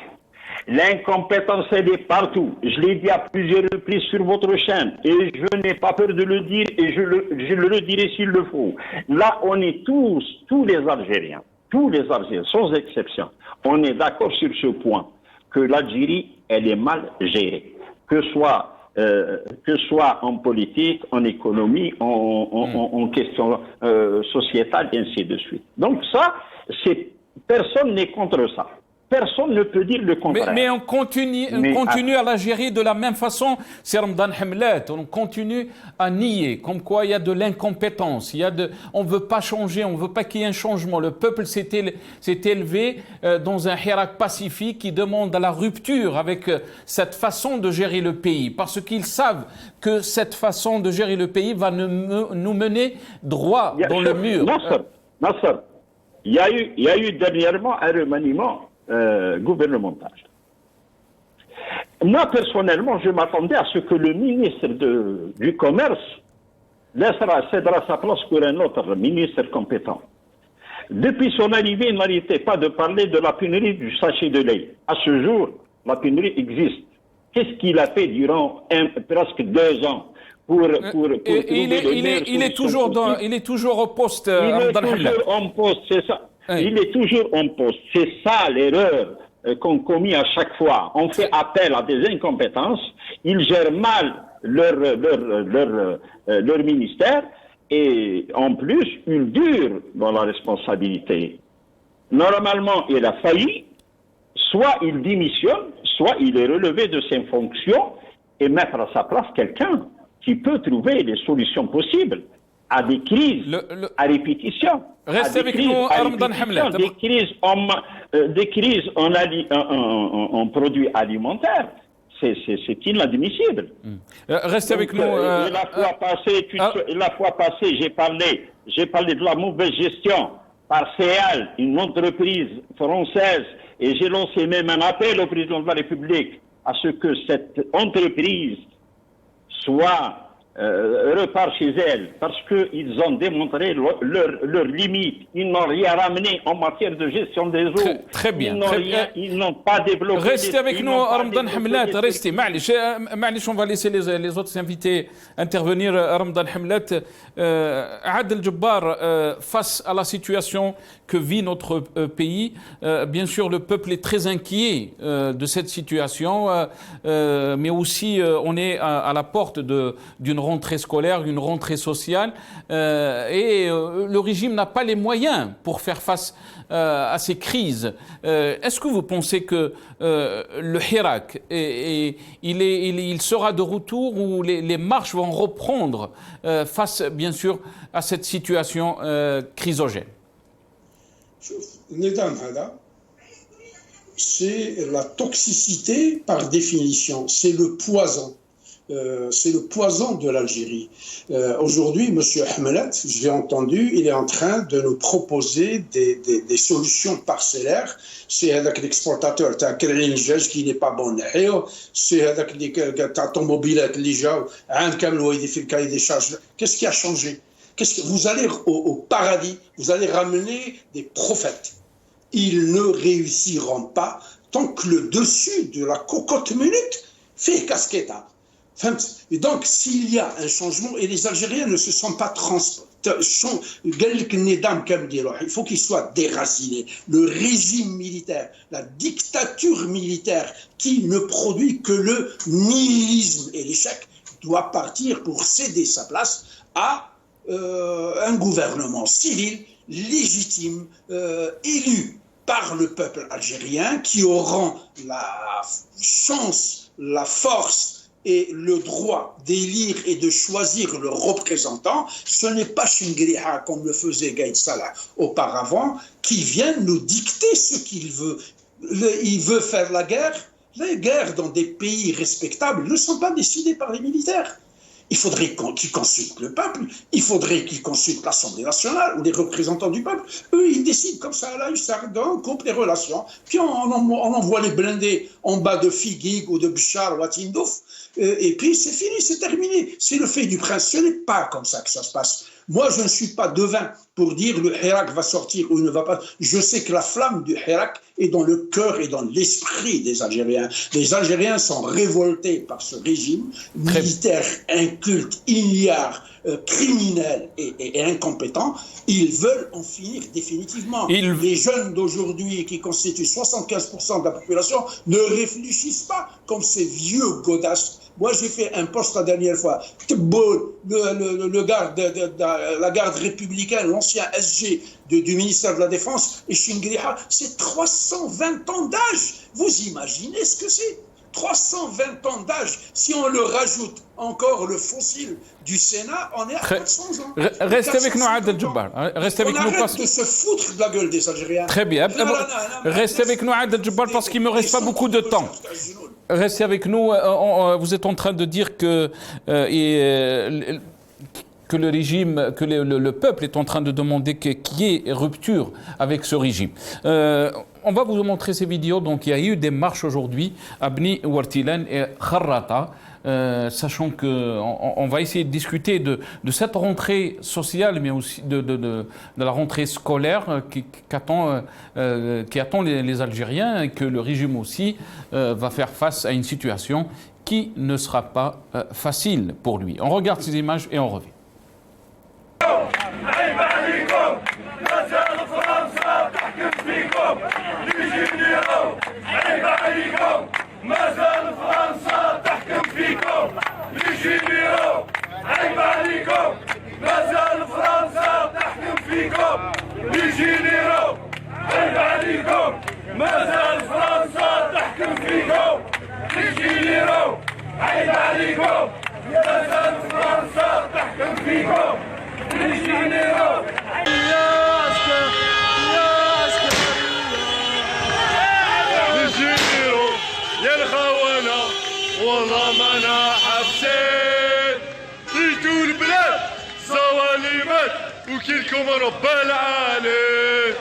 L'incompétence, elle est partout. Je l'ai dit à plusieurs reprises sur votre chaîne. Et je n'ai pas peur de le dire et je le dirai s'il le faut. Là, on est tous les Algériens, sans exception, on est d'accord sur ce point, que l'Algérie, elle est mal gérée. Que ce soit en politique, en économie, en question sociétale, et ainsi de suite. Donc ça, personne n'est contre ça. Personne ne peut dire le contraire. Mais on continue à la gérer de la même façon, c'est Ramadan Hamlet. On continue à nier, comme quoi il y a de l'incompétence. On ne veut pas changer, on ne veut pas qu'il y ait un changement. Le peuple s'est élevé dans un hirak pacifique qui demande à la rupture avec cette façon de gérer le pays. Parce qu'ils savent que cette façon de gérer le pays va nous mener droit dans le mur. Nasser, il y a eu dernièrement un remaniement gouvernemental. Moi, personnellement, je m'attendais à ce que le ministre du Commerce cédera sa place pour un autre ministre compétent. Depuis son arrivée, il n'arrêtait pas de parler de la pénurie du sachet de lait. À ce jour, la pénurie existe. Qu'est-ce qu'il a fait durant presque 2 ans pour il est toujours au poste. Il est toujours en poste, c'est ça. Oui. Il est toujours en poste. C'est ça l'erreur qu'on commet à chaque fois. On fait appel à des incompétences. Ils gèrent mal leur ministère et en plus, ils durent dans la responsabilité. Normalement, il a failli. Soit il démissionne, soit il est relevé de ses fonctions et mettre à sa place quelqu'un qui peut trouver les solutions possibles à des crises à répétition. Restez avec nous, Ramadan Hamlet. Des crises en produits alimentaires. C'est inadmissible. Restez avec nous. La fois passée, j'ai parlé de la mauvaise gestion par CEAL, une entreprise française, et j'ai lancé même un appel au président de la République à ce que cette entreprise soit repart chez elle parce qu'ils ont démontré leurs limites. Ils n'ont rien ramené en matière de gestion des eaux. Très bien. Ils n'ont pas développé. Restez avec nous, Ramadan Hamlat. Restez. معلش, on va laisser les autres invités intervenir. Ramadan Hamlat, Adel Jabbar, face à la situation que vit notre pays, bien sûr, le peuple est très inquiet de cette situation, mais aussi on est à la porte d'une rentrée scolaire, une rentrée sociale, et le régime n'a pas les moyens pour faire face à ces crises. Est-ce que vous pensez que le Hirak, il sera de retour ou les marches vont reprendre face, bien sûr, à cette situation chrysogène? C'est la toxicité par définition, c'est le poison. C'est le poison de l'Algérie. Aujourd'hui, M. Hamlet, je l'ai entendu, il est en train de nous proposer des solutions parcellaires. C'est avec l'exportateur, qui n'est pas bon. C'est avec l'automobile, des charges. Qu'est-ce qui a changé? Vous allez au paradis, vous allez ramener des prophètes. Ils ne réussiront pas tant que le dessus de la cocotte minute fait casquette. Et donc, s'il y a un changement, et les Algériens ne se sentent pas il faut qu'ils soient déracinés. Le régime militaire, la dictature militaire qui ne produit que le nihilisme et l'échec doit partir pour céder sa place à un gouvernement civil, légitime, élu par le peuple algérien, qui auront la chance, la force et le droit d'élire et de choisir le représentant. Ce n'est pas Chingriha, comme le faisait Gaïd Salah auparavant, qui vient nous dicter ce qu'il veut. Il veut faire la guerre. Les guerres dans des pays respectables ne sont pas décidées par les militaires. Il faudrait qu'ils consultent le peuple, il faudrait qu'ils consultent l'Assemblée nationale ou les représentants du peuple. Eux, ils décident comme ça, là, ils on coupe les relations, puis on envoie les blindés en bas de Figuig ou de Bchar ou à Tindouf, et puis c'est fini, c'est terminé. C'est le fait du prince, ce n'est pas comme ça que ça se passe. Moi, je ne suis pas devin pour dire le Hirak va sortir ou ne va pas. Je sais que la flamme du Hirak est dans le cœur et dans l'esprit des Algériens. Les Algériens sont révoltés par ce régime militaire inculte, ignare, criminel et incompétent. Ils veulent en finir définitivement. Les jeunes d'aujourd'hui, qui constituent 75% de la population, ne réfléchissent pas comme ces vieux godasses. Moi, j'ai fait un poste la dernière fois. Le garde la garde républicaine, l'ancien SG du ministère de la Défense, et Chingriha, c'est 320 ans d'âge. Vous imaginez ce que c'est? 320 ans d'âge. Si on le rajoute encore le fossile du Sénat, on est à 400 ans. Restez avec nous, Adel Jabbar. Restez avec nous. Arrête de se foutre de la gueule des Algériens. Très bien. Restez avec nous, Adel Jabbar, parce qu'il ne me reste pas beaucoup de temps. Restez avec nous. Vous êtes en train de dire que le régime, que le peuple est en train de demander qu'il y ait rupture avec ce régime. On va vous montrer ces vidéos. Donc, il y a eu des marches aujourd'hui à Bni Wartilan et Kharrata, sachant qu'on va essayer de discuter de cette rentrée sociale, mais aussi de la rentrée scolaire qui attend les Algériens, et que le régime aussi va faire face à une situation qui ne sera pas facile pour lui. On regarde ces images et on revient. عيب عليكم ما زال فرنسا تحكم فيكم ليجينيرو عيب عليكم ما زال فرنسا تحكم فيكم ليجينيرو عيب عليكم ما زال فرنسا تحكم فيكم ليجينيرو عيب عليكم ما زال فرنسا تحكم فيكم ليجينيرو عيب عليكم ما زال فرنسا تحكم فيكم يا الخونة والله ما انا حسيت جيتوا البلاد صواليمات وكلكم رب العالي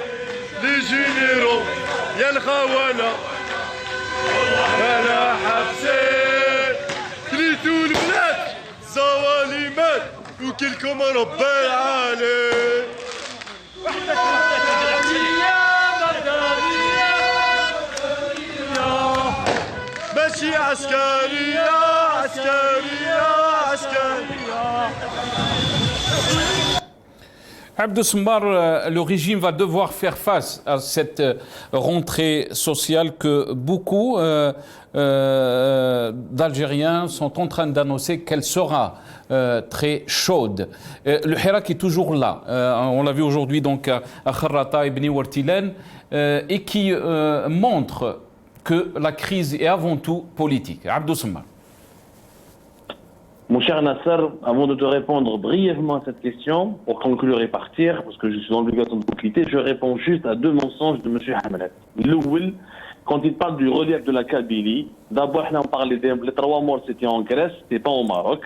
لي جينيرو يا الخونة والله ما انا حسيت جيتوا البلاد صواليمات وكلكم رب العالي. ماشي عسكرية عسكرية عسكرية. Abdou Soumbar, le régime va devoir faire face à cette rentrée sociale que beaucoup d'Algériens sont en train d'annoncer qu'elle sera très chaude. Le Hirak est toujours là. On l'a vu aujourd'hui donc à Kharrata et Beni Wartilen et qui montre que la crise est avant tout politique. Abdou Soumbar. Mon cher Nasser, avant de te répondre brièvement à cette question, pour conclure et partir, parce que je suis dans l'obligation de vous quitter, je réponds juste à deux mensonges de M. Hamlet. L'ouil, quand il parle du relief de la Kabylie, d'abord on parlait des les 3 morts, c'était en Grèce, c'était pas au Maroc.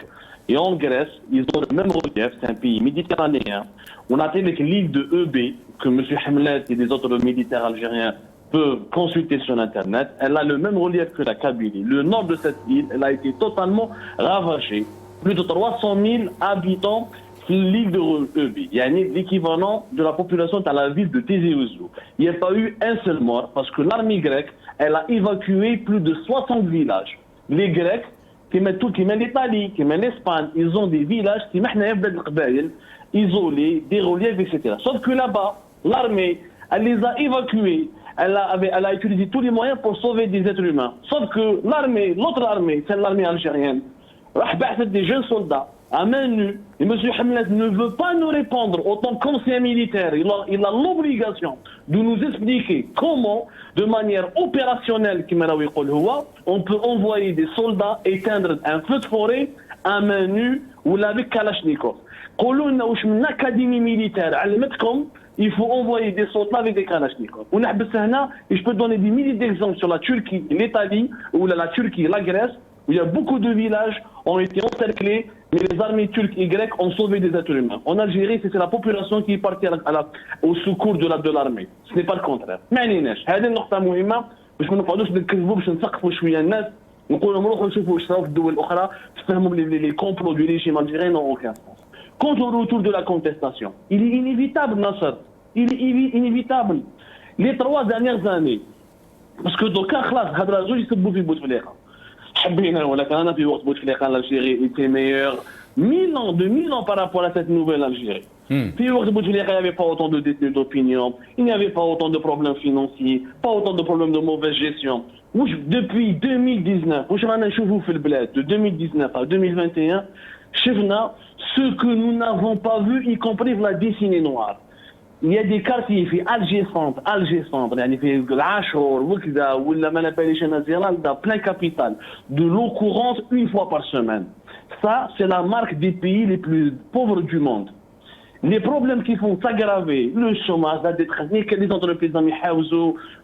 Et en Grèce, ils ont le même relief, c'est un pays méditerranéen. On a appelé l'île de EB, que M. Hamlet et des autres militaires algériens peuvent consulter sur Internet. Elle a le même relief que la Kabylie. Le nord de cette île, elle a été totalement ravagée. Plus de 300 000 habitants sur l'île de Eubi. Il y a l'équivalent de la population dans la ville de Tizi Ouzou. Il n'y a pas eu un seul mort parce que l'armée grecque, elle a évacué plus de 60 villages. Les Grecs, qui mettent l'Italie, qui mettent l'Espagne, ils ont des villages qui mettent isolés, des reliefs, etc. Sauf que là-bas, l'armée, elle les a évacués. Elle a utilisé tous les moyens pour sauver des êtres humains. Sauf que l'armée, l'autre armée, c'est l'armée algérienne, des jeunes soldats à main nue. Et M. Hamlet ne veut pas nous répondre autant qu'ancien militaire. Il a l'obligation de nous expliquer comment, de manière opérationnelle, on peut envoyer des soldats éteindre un feu de forêt à main nue ou avec Kalachnikov. Une académie militaire, il faut envoyer des soldats avec des Kalachnikov. Et je peux donner des milliers d'exemples sur la Turquie, l'Italie, ou la Turquie, la Grèce, où il y a beaucoup de villages ont été encerclés, mais les armées turques et grecques ont sauvé des êtres humains. En Algérie, c'est la population qui est partie au secours de l'armée. Ce n'est pas le contraire. هذه النقطة مهمة باش ما نقعدوش نكذبوا باش نثقفوا شوية الناس نقولوا لهم روحوا شوفوا واش صراو في الدول الأخرى تفهموا les complots du régime algérien n'ont aucun sens. Quant au retour de la contestation, il est inévitable, Nasser. Il est inévitable. Les 3 dernières années, parce que donc خلاص هضره زوج يسبوا في بوتفليقة. حبينا ولكن أنا في وقت بوتفليقة l'Algérie était meilleure 1000 ans par rapport à cette nouvelle Algérie. Puis au il n'y avait pas autant de détenus d'opinion, il n'y avait pas autant de problèmes financiers, pas autant de problèmes de mauvaise gestion. Depuis 2019, de 2019 à 2021, ce que nous n'avons pas vu, y compris la décennie noire. Il y a des quartiers في Alger centre يعني في العاشور وكذا ولا ما نباليش انا زيرالدا plein capital de l'eau courante une fois par semaine. Ça c'est la marque des pays les plus pauvres du monde. Les problèmes qui font s'aggraver, le chômage, la détresse, les entreprises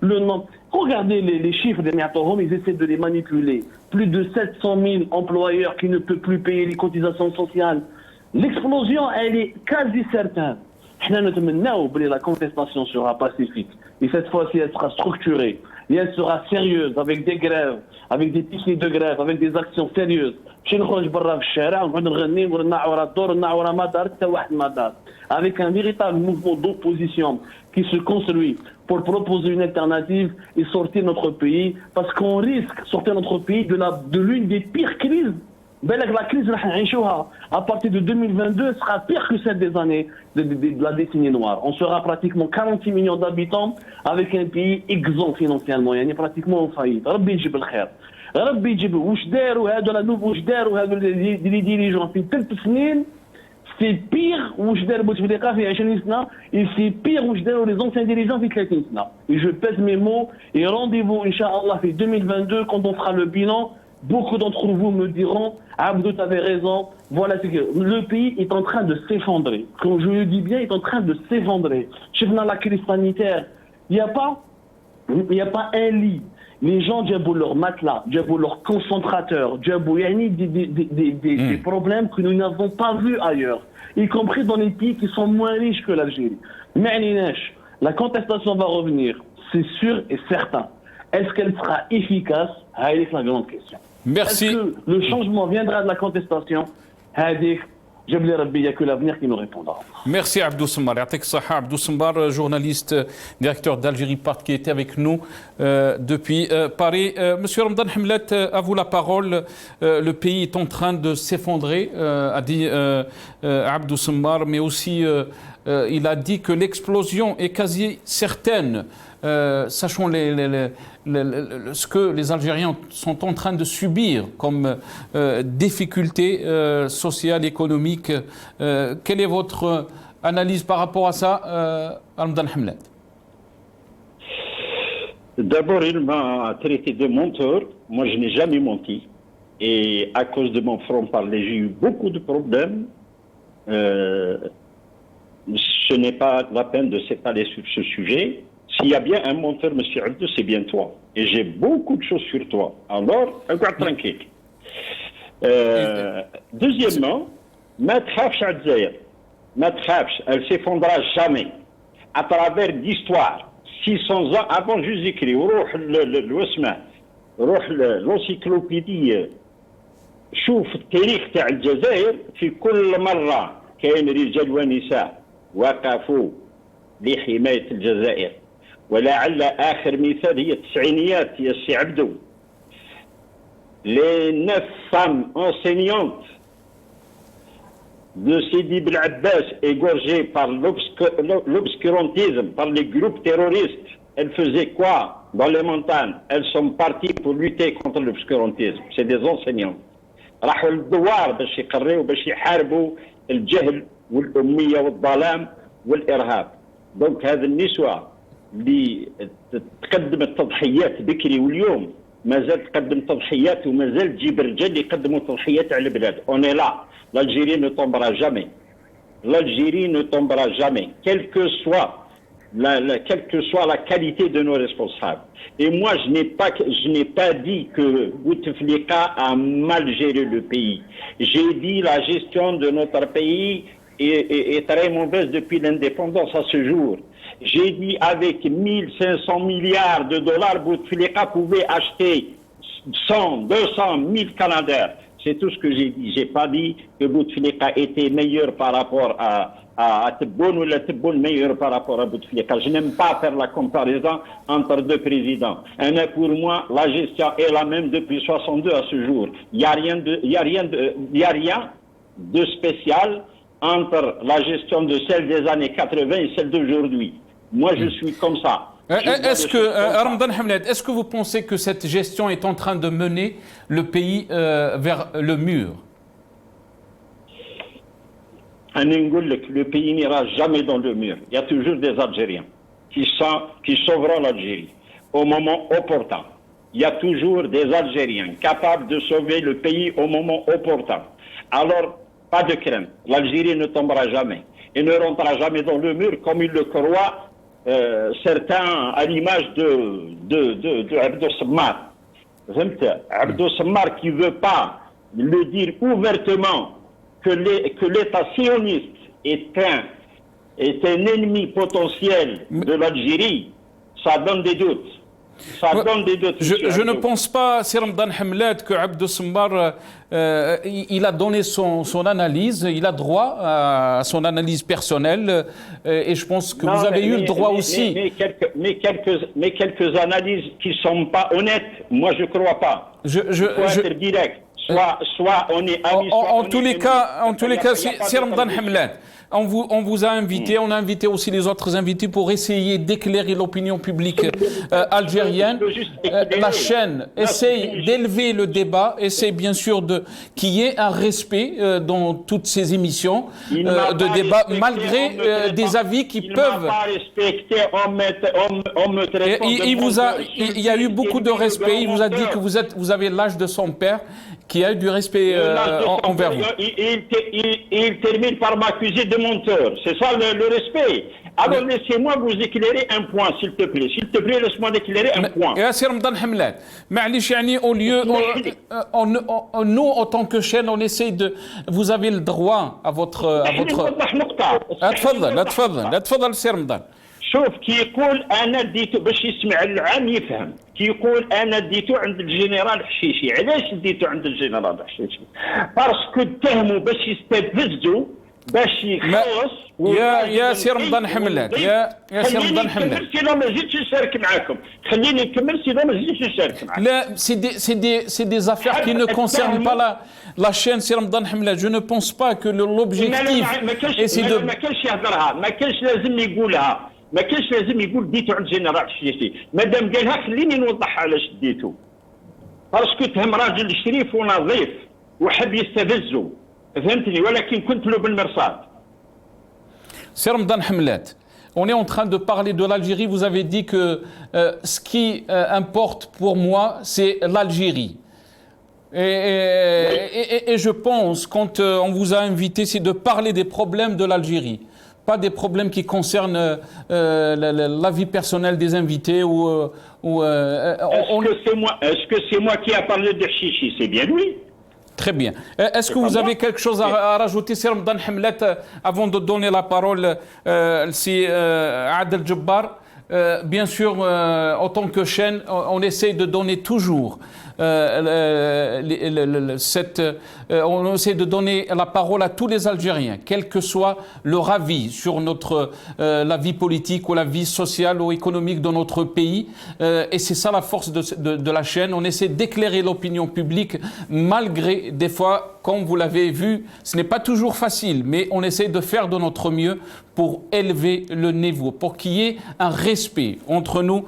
le nom. Regardez les chiffres des Miatohom, ils essaient de les manipuler. Plus de 700 000 employeurs qui ne peuvent plus payer les cotisations sociales. L'explosion, elle est quasi certaine. La contestation sera pacifique. Et cette fois-ci, elle sera structurée. Et elle sera sérieuse, avec des grèves, avec des techniques de grève, avec des actions sérieuses. Avec un véritable mouvement d'opposition qui se construit pour proposer une alternative et sortir notre pays, parce qu'on risque de sortir notre pays de l'une des pires crises. La crise à partir de 2022 sera pire que celle des années de la décennie noire. On sera pratiquement 46 millions d'habitants avec un pays exempt financièrement. Il y a pratiquement en faillite. Rabbi يجيب الخير. ربي يجيب واش داروا هذو لا نوفو واش داروا هذو لي ديريجون في 3 سنين سي بير واش دار بوتفليقه في 20 سنه et c'est pire واش داروا les anciens dirigeants في 30 سنه. Et je pèse mes mots et rendez-vous inchallah في 2022 quand on fera le bilan. Beaucoup d'entre vous me diront Abdou, tu avais raison. Voilà, c'est que le pays est en train de s'effondrer. Quand je le dis bien, il est en train de s'effondrer. Dans la crise sanitaire, il n'y a pas un lit. Les gens diabou leur matelas, diabou leur concentrateur, diabou des problèmes que nous n'avons pas vus ailleurs, y compris dans les pays qui sont moins riches que l'Algérie. Mais la contestation va revenir, c'est sûr et certain. Est-ce qu'elle sera efficace? C'est la grande question. Merci. Est-ce que le changement viendra de la contestation? il n'y a que l'avenir qui nous répondra. Merci Abdou Semmar. Yatik Saha, Abdou Semmar, journaliste, directeur d'Algérie Part, qui était avec nous depuis Paris. Monsieur Ramadan Hamlet, à vous la parole. Le pays est en train de s'effondrer, a dit Abdou Semmar, mais aussi il a dit que l'explosion est quasi certaine. Sachons ce que les Algériens sont en train de subir comme difficultés sociales, économiques. Quelle est votre analyse par rapport à ça, Ramadan Hamlet? D'abord, il m'a traité de menteur. Moi, je n'ai jamais menti. Et à cause de mon franc-parler, j'ai eu beaucoup de problèmes. Ce n'est pas la peine de s'étaler sur ce sujet. S'il y a bien un menteur, M. Abdou, c'est bien toi. Et j'ai beaucoup de choses sur toi. Alors, regarde tranquille. Deuxièmement, ma tchafch à Dzaïr. Ma tchafch, elle s'effondrera jamais. À travers l'histoire, 600 ans avant Jésus-Christ, l'encyclopédie, شوف التاريخ تاع الجزائر في كل مرة كاين رجال ونساء وقفوا لحماية الجزائر. ولعل آخر مثال هي التسعينيات يا سي عبدو. Les 9 femmes enseignantes de Sidi Bel Abbas égorgées par l'obscurantisme, par les groupes terroristes, elles faisaient quoi dans les montagnes? Elles sont parties pour lutter contre l'obscurantisme. C'est des enseignantes. راحوا للدوار باش يقريوا باش يحاربوا الجهل والأمية والظلام والإرهاب. دونك هذه النسوة اللي تقدم التضحيات بكري واليوم ما زال تقدم تضحيات وما زال تجيب الرجال اللي يقدموا تضحيات على البلاد. On est là. L'Algérie ne tombera jamais. L'Algérie ne tombera jamais, quelle que soit la qualité de nos responsables. Et moi, je n'ai pas dit que Bouteflika a mal géré le pays. J'ai dit la gestion de notre pays est très mauvaise depuis l'indépendance à ce jour. J'ai dit avec 1500 milliards de dollars, Bouteflika pouvait acheter 100, 200, 1000 Canadaires. C'est tout ce que j'ai dit. J'ai pas dit que Bouteflika était meilleur par rapport à Tebboune ou la Tebboune meilleur par rapport à Bouteflika. Je n'aime pas faire la comparaison entre deux présidents. Pour moi, la gestion est la même depuis 62 à ce jour. Il n'y a rien de spécial entre la gestion de celle des années 80 et celle d'aujourd'hui. Moi, je suis comme ça. Ramadan Hamlet, est-ce que vous pensez que cette gestion est en train de mener le pays vers le mur? Le pays n'ira jamais dans le mur. Il y a toujours des Algériens qui sauveront l'Algérie au moment opportun. Il y a toujours des Algériens capables de sauver le pays au moment opportun. Alors, pas de crainte. L'Algérie ne tombera jamais et ne rentrera jamais dans le mur comme ils le croient certains à l'image de Abdou Semmar. Abdou Semmar qui ne veut pas le dire ouvertement que l'État sioniste est un ennemi potentiel de l'Algérie, ça donne des doutes. Je ne pense pas, Sir Ramadan Hamlet, que Abdou Semmar il a donné son analyse, il a droit à son analyse personnelle et je pense que vous avez eu le droit aussi. Mais quelques analyses qui ne sont pas honnêtes, moi je ne crois pas. Il faut être direct. Soit on est amis, en tous les cas, Sir Ramadan Hamlet, on vous a invité, on a invité aussi les autres invités pour essayer d'éclairer l'opinion publique algérienne. La chaîne essaye d'élever le débat, essaye bien sûr qu'il y ait un respect dans toutes ces émissions de débat, malgré des avis qui peuvent... Il y a eu beaucoup de respect, il vous a dit que vous avez l'âge de son père, qui a eu du respect envers vous. Il termine par m'accuser de menteur. C'est ça le respect. Alors laissez-moi vous éclairer un point, s'il te plaît. S'il te plaît, laisse-moi éclairer un point. Et Sir Ramadan Hamlet, معليش يعني au lieu nous en tant que chaîne on essaye de vous avez le droit à votre تفضل سير رمضان. شوف كي يقول انا ديتو باش يسمع العام يفهم كي يقول انا ديتو عند الجنرال حشيشي. علاش ديتو عند الجنرال حشيشي؟ باسكو اتهموا باش يستفزوا باش يخلص. يا سي رمضان حملات يا سي رمضان حملات سينو ما زدتش نشارك معاكم. خليني نكمل سينو ما زدتش نشارك معاكم. لا c'est des affaires qui ne concernent pas la chaîne سي رمضان حملات. Je ne pense pas que l'objectif est de ما كانش يهضرها ما كانش لازم يقولها ما كانش لازم يقول ديتو عند جنرال حشيشي. مادام قالها خليني نوضحها علاش ديتو. باسكو تهم راجل شريف ونظيف وحب يستفزه فهمتني ولكن كنت له بالمرصاد. C'est Ramadan Hamlet. On est en train de parler de l'Algérie. Vous avez dit que ce qui importe pour moi, c'est l'Algérie. Et je pense, quand on vous a invité, c'est de parler des problèmes de l'Algérie. Pas des problèmes qui concernent la vie personnelle des invités Est-ce que c'est moi qui a parlé de Chichi? C'est bien lui. Très bien. Est-ce que vous avez quelque chose à rajouter, Sir Ramadan Hamlet, avant de donner la parole à Adel Jabbar? Bien sûr, en tant que chaîne, on essaie de donner toujours on essaie de donner la parole à tous les Algériens, quel que soit leur avis sur la vie politique ou la vie sociale ou économique de notre pays. Et c'est ça la force de la chaîne. On essaie d'éclairer l'opinion publique, malgré des fois, comme vous l'avez vu, ce n'est pas toujours facile, mais on essaie de faire de notre mieux pour élever le niveau, pour qu'il y ait un respect entre nous.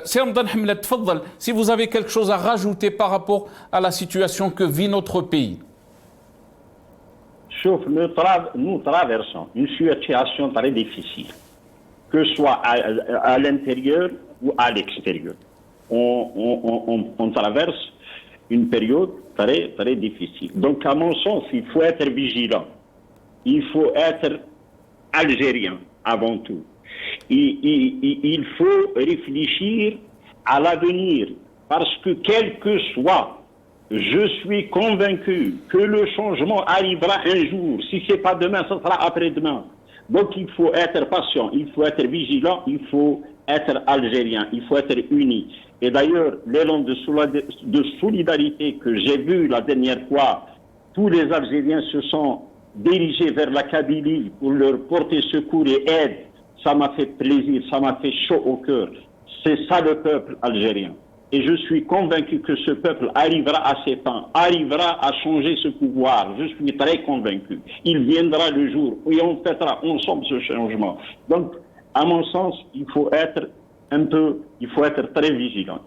Sir Ramadan Hamlet, tfaddal, si vous avez quelque chose à rajouter par rapport à la situation que vit notre pays. Nous traversons une situation très difficile, que ce soit à l'intérieur ou à l'extérieur. On traverse une période très, très difficile. Donc, à mon sens, il faut être vigilant. Il faut être algérien avant tout. Il faut réfléchir à l'avenir. Parce que quel que soit, je suis convaincu que le changement arrivera un jour. Si ce n'est pas demain, ce sera après-demain. Donc il faut être patient, il faut être vigilant, il faut être algérien, il faut être uni. Et d'ailleurs, l'élan de solidarité que j'ai vu la dernière fois, tous les Algériens se sont dirigés vers la Kabylie pour leur porter secours et aide. Ça m'a fait plaisir, ça m'a fait chaud au cœur. C'est ça le peuple algérien. Et je suis convaincu que ce peuple arrivera à ses fins, arrivera à changer ce pouvoir. Je suis très convaincu. Il viendra le jour où on fêtera ensemble ce changement. Donc, à mon sens, il faut être très vigilant.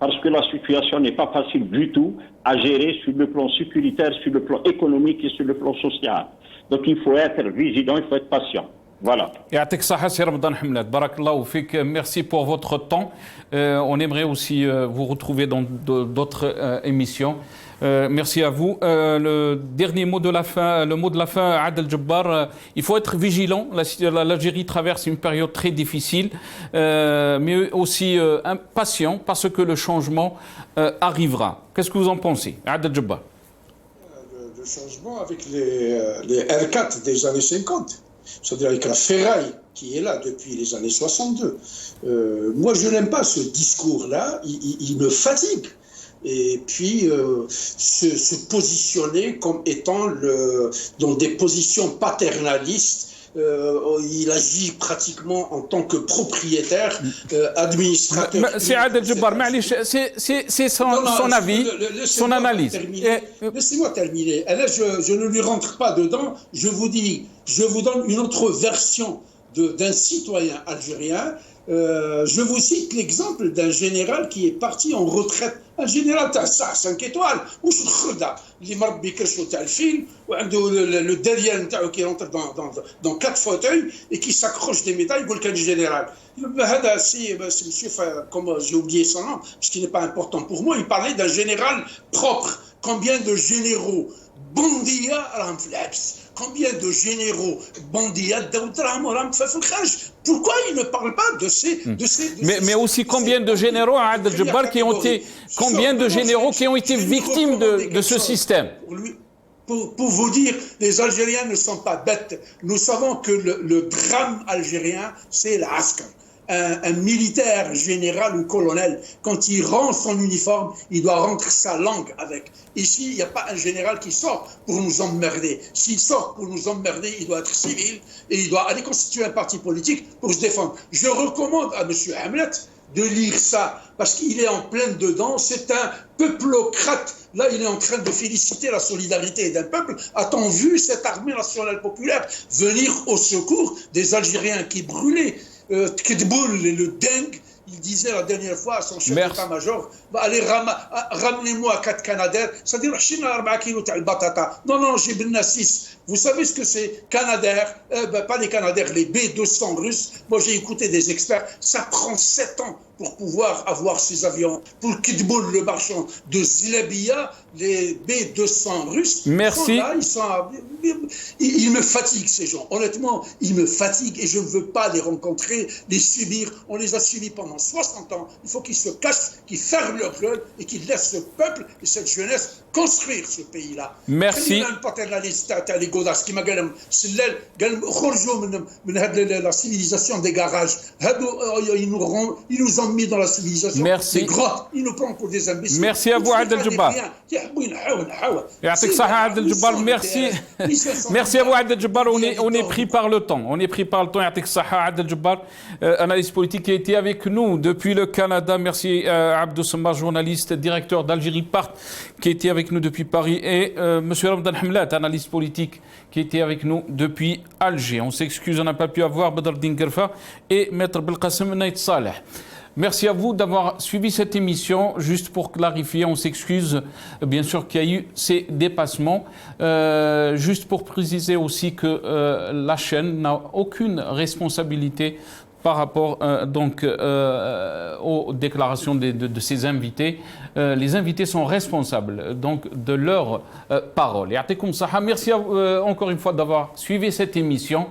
Parce que la situation n'est pas facile du tout à gérer sur le plan sécuritaire, sur le plan économique et sur le plan social. Donc, il faut être vigilant, il faut être patient. Voilà. Yatik Saha, Sir Ramadan Hamlet, Barakallahu Fik, merci pour votre temps. On aimerait aussi vous retrouver dans d'autres émissions. Merci à vous. Le dernier mot de la fin, le mot de la fin, Adel Jabbar, il faut être vigilant. L'Algérie traverse une période très difficile, mais aussi impatient parce que le changement arrivera. Qu'est-ce que vous en pensez, Adel Jabbar? Le changement avec les R4 des années 50. C'est-à-dire avec la ferraille qui est là depuis les années 62. Moi, je n'aime pas ce discours-là, il me fatigue. Et puis, se positionner comme étant dans des positions paternalistes. Il agit pratiquement en tant que propriétaire, administrateur. C'est Adel Jabbar, c'est son avis, son analyse. Laissez-moi terminer. Et là, je ne lui rentre pas dedans. Je vous donne une autre version d'un citoyen algérien. Je vous cite l'exemple d'un général qui est parti en retraite. Un général تاع 5 étoiles واش الخرده اللي مربي بكرشو تاع الفيلم وعنده le derrière نتاعو qui rentre dans 4 fauteuils et qui s'accroche des médailles يقول كان général. هذا سي monsieur comme j'ai oublié son nom parce qu'il n'est pas important pour moi, il parlait d'un général propre. Combien de généraux بنديه راهم في الحبس, combien de généraux بنديات راهم في الخارج. Pourquoi il ne parle pas de ces mais aussi combien de généraux à Adel Jabbar qui ont été victimes de ce système. pour vous dire, les Algériens ne sont pas bêtes. Nous savons que le drame algérien, c'est l'Askar. Un militaire général ou colonel, quand il rend son uniforme, il doit rendre sa langue avec. Ici, il n'y a pas un général qui sort pour nous emmerder. S'il sort pour nous emmerder, il doit être civil et il doit aller constituer un parti politique pour se défendre. Je recommande à M. Hamlet de lire ça, parce qu'il est en plein dedans. C'est un peuplocrate. Là, il est en train de féliciter la solidarité d'un peuple. A-t-on vu cette armée nationale populaire venir au secours des Algériens qui brûlaient Tkedboul, le dingue, il disait la dernière fois à son chef d'état-major, allez, ramenez-moi 4 Canadair, c'est-à-dire, non, j'ai bien 6. Vous savez ce que c'est Canadair, pas les Canadair, les B-200 russes. Moi, j'ai écouté des experts, ça prend 7 ans pour pouvoir avoir ces avions. Pour Tkedboul, le marchand de Zlabia, les B-200 russes, merci. Ils me fatiguent, ces gens. Honnêtement, ils me fatiguent et je ne veux pas les rencontrer, les subir. On les a subis pendant 60 ans. Il faut qu'ils se cachent, qu'ils ferment leur gueule et qu'ils laissent ce peuple et cette jeunesse construire ce pays-là. Merci. La civilisation des garages. Ils nous ont mis dans la civilisation des grottes. Ils nous prennent pour des imbéciles. Merci à vous, Adel Djebbar. Merci. Merci à vous, Adel Djebbar. On est pris par le temps. On est pris par le temps. Adel Djebbar, analyste politique, qui a été avec nous depuis le Canada. Merci à Abdou Semmar, journaliste, directeur d'Algérie Part, qui était avec nous depuis Paris. Et M. Ramadan Hamlat, analyste politique, qui était avec nous depuis Alger. On s'excuse, on n'a pas pu avoir Badreddine Gerfa et Maître Belkacem Naït Saleh. Merci à vous d'avoir suivi cette émission. Juste pour clarifier, on s'excuse bien sûr qu'il y a eu ces dépassements. Juste pour préciser aussi que la chaîne n'a aucune responsabilité par rapport aux déclarations de ces invités. Les invités sont responsables donc de leurs paroles. Merci encore une fois d'avoir suivi cette émission.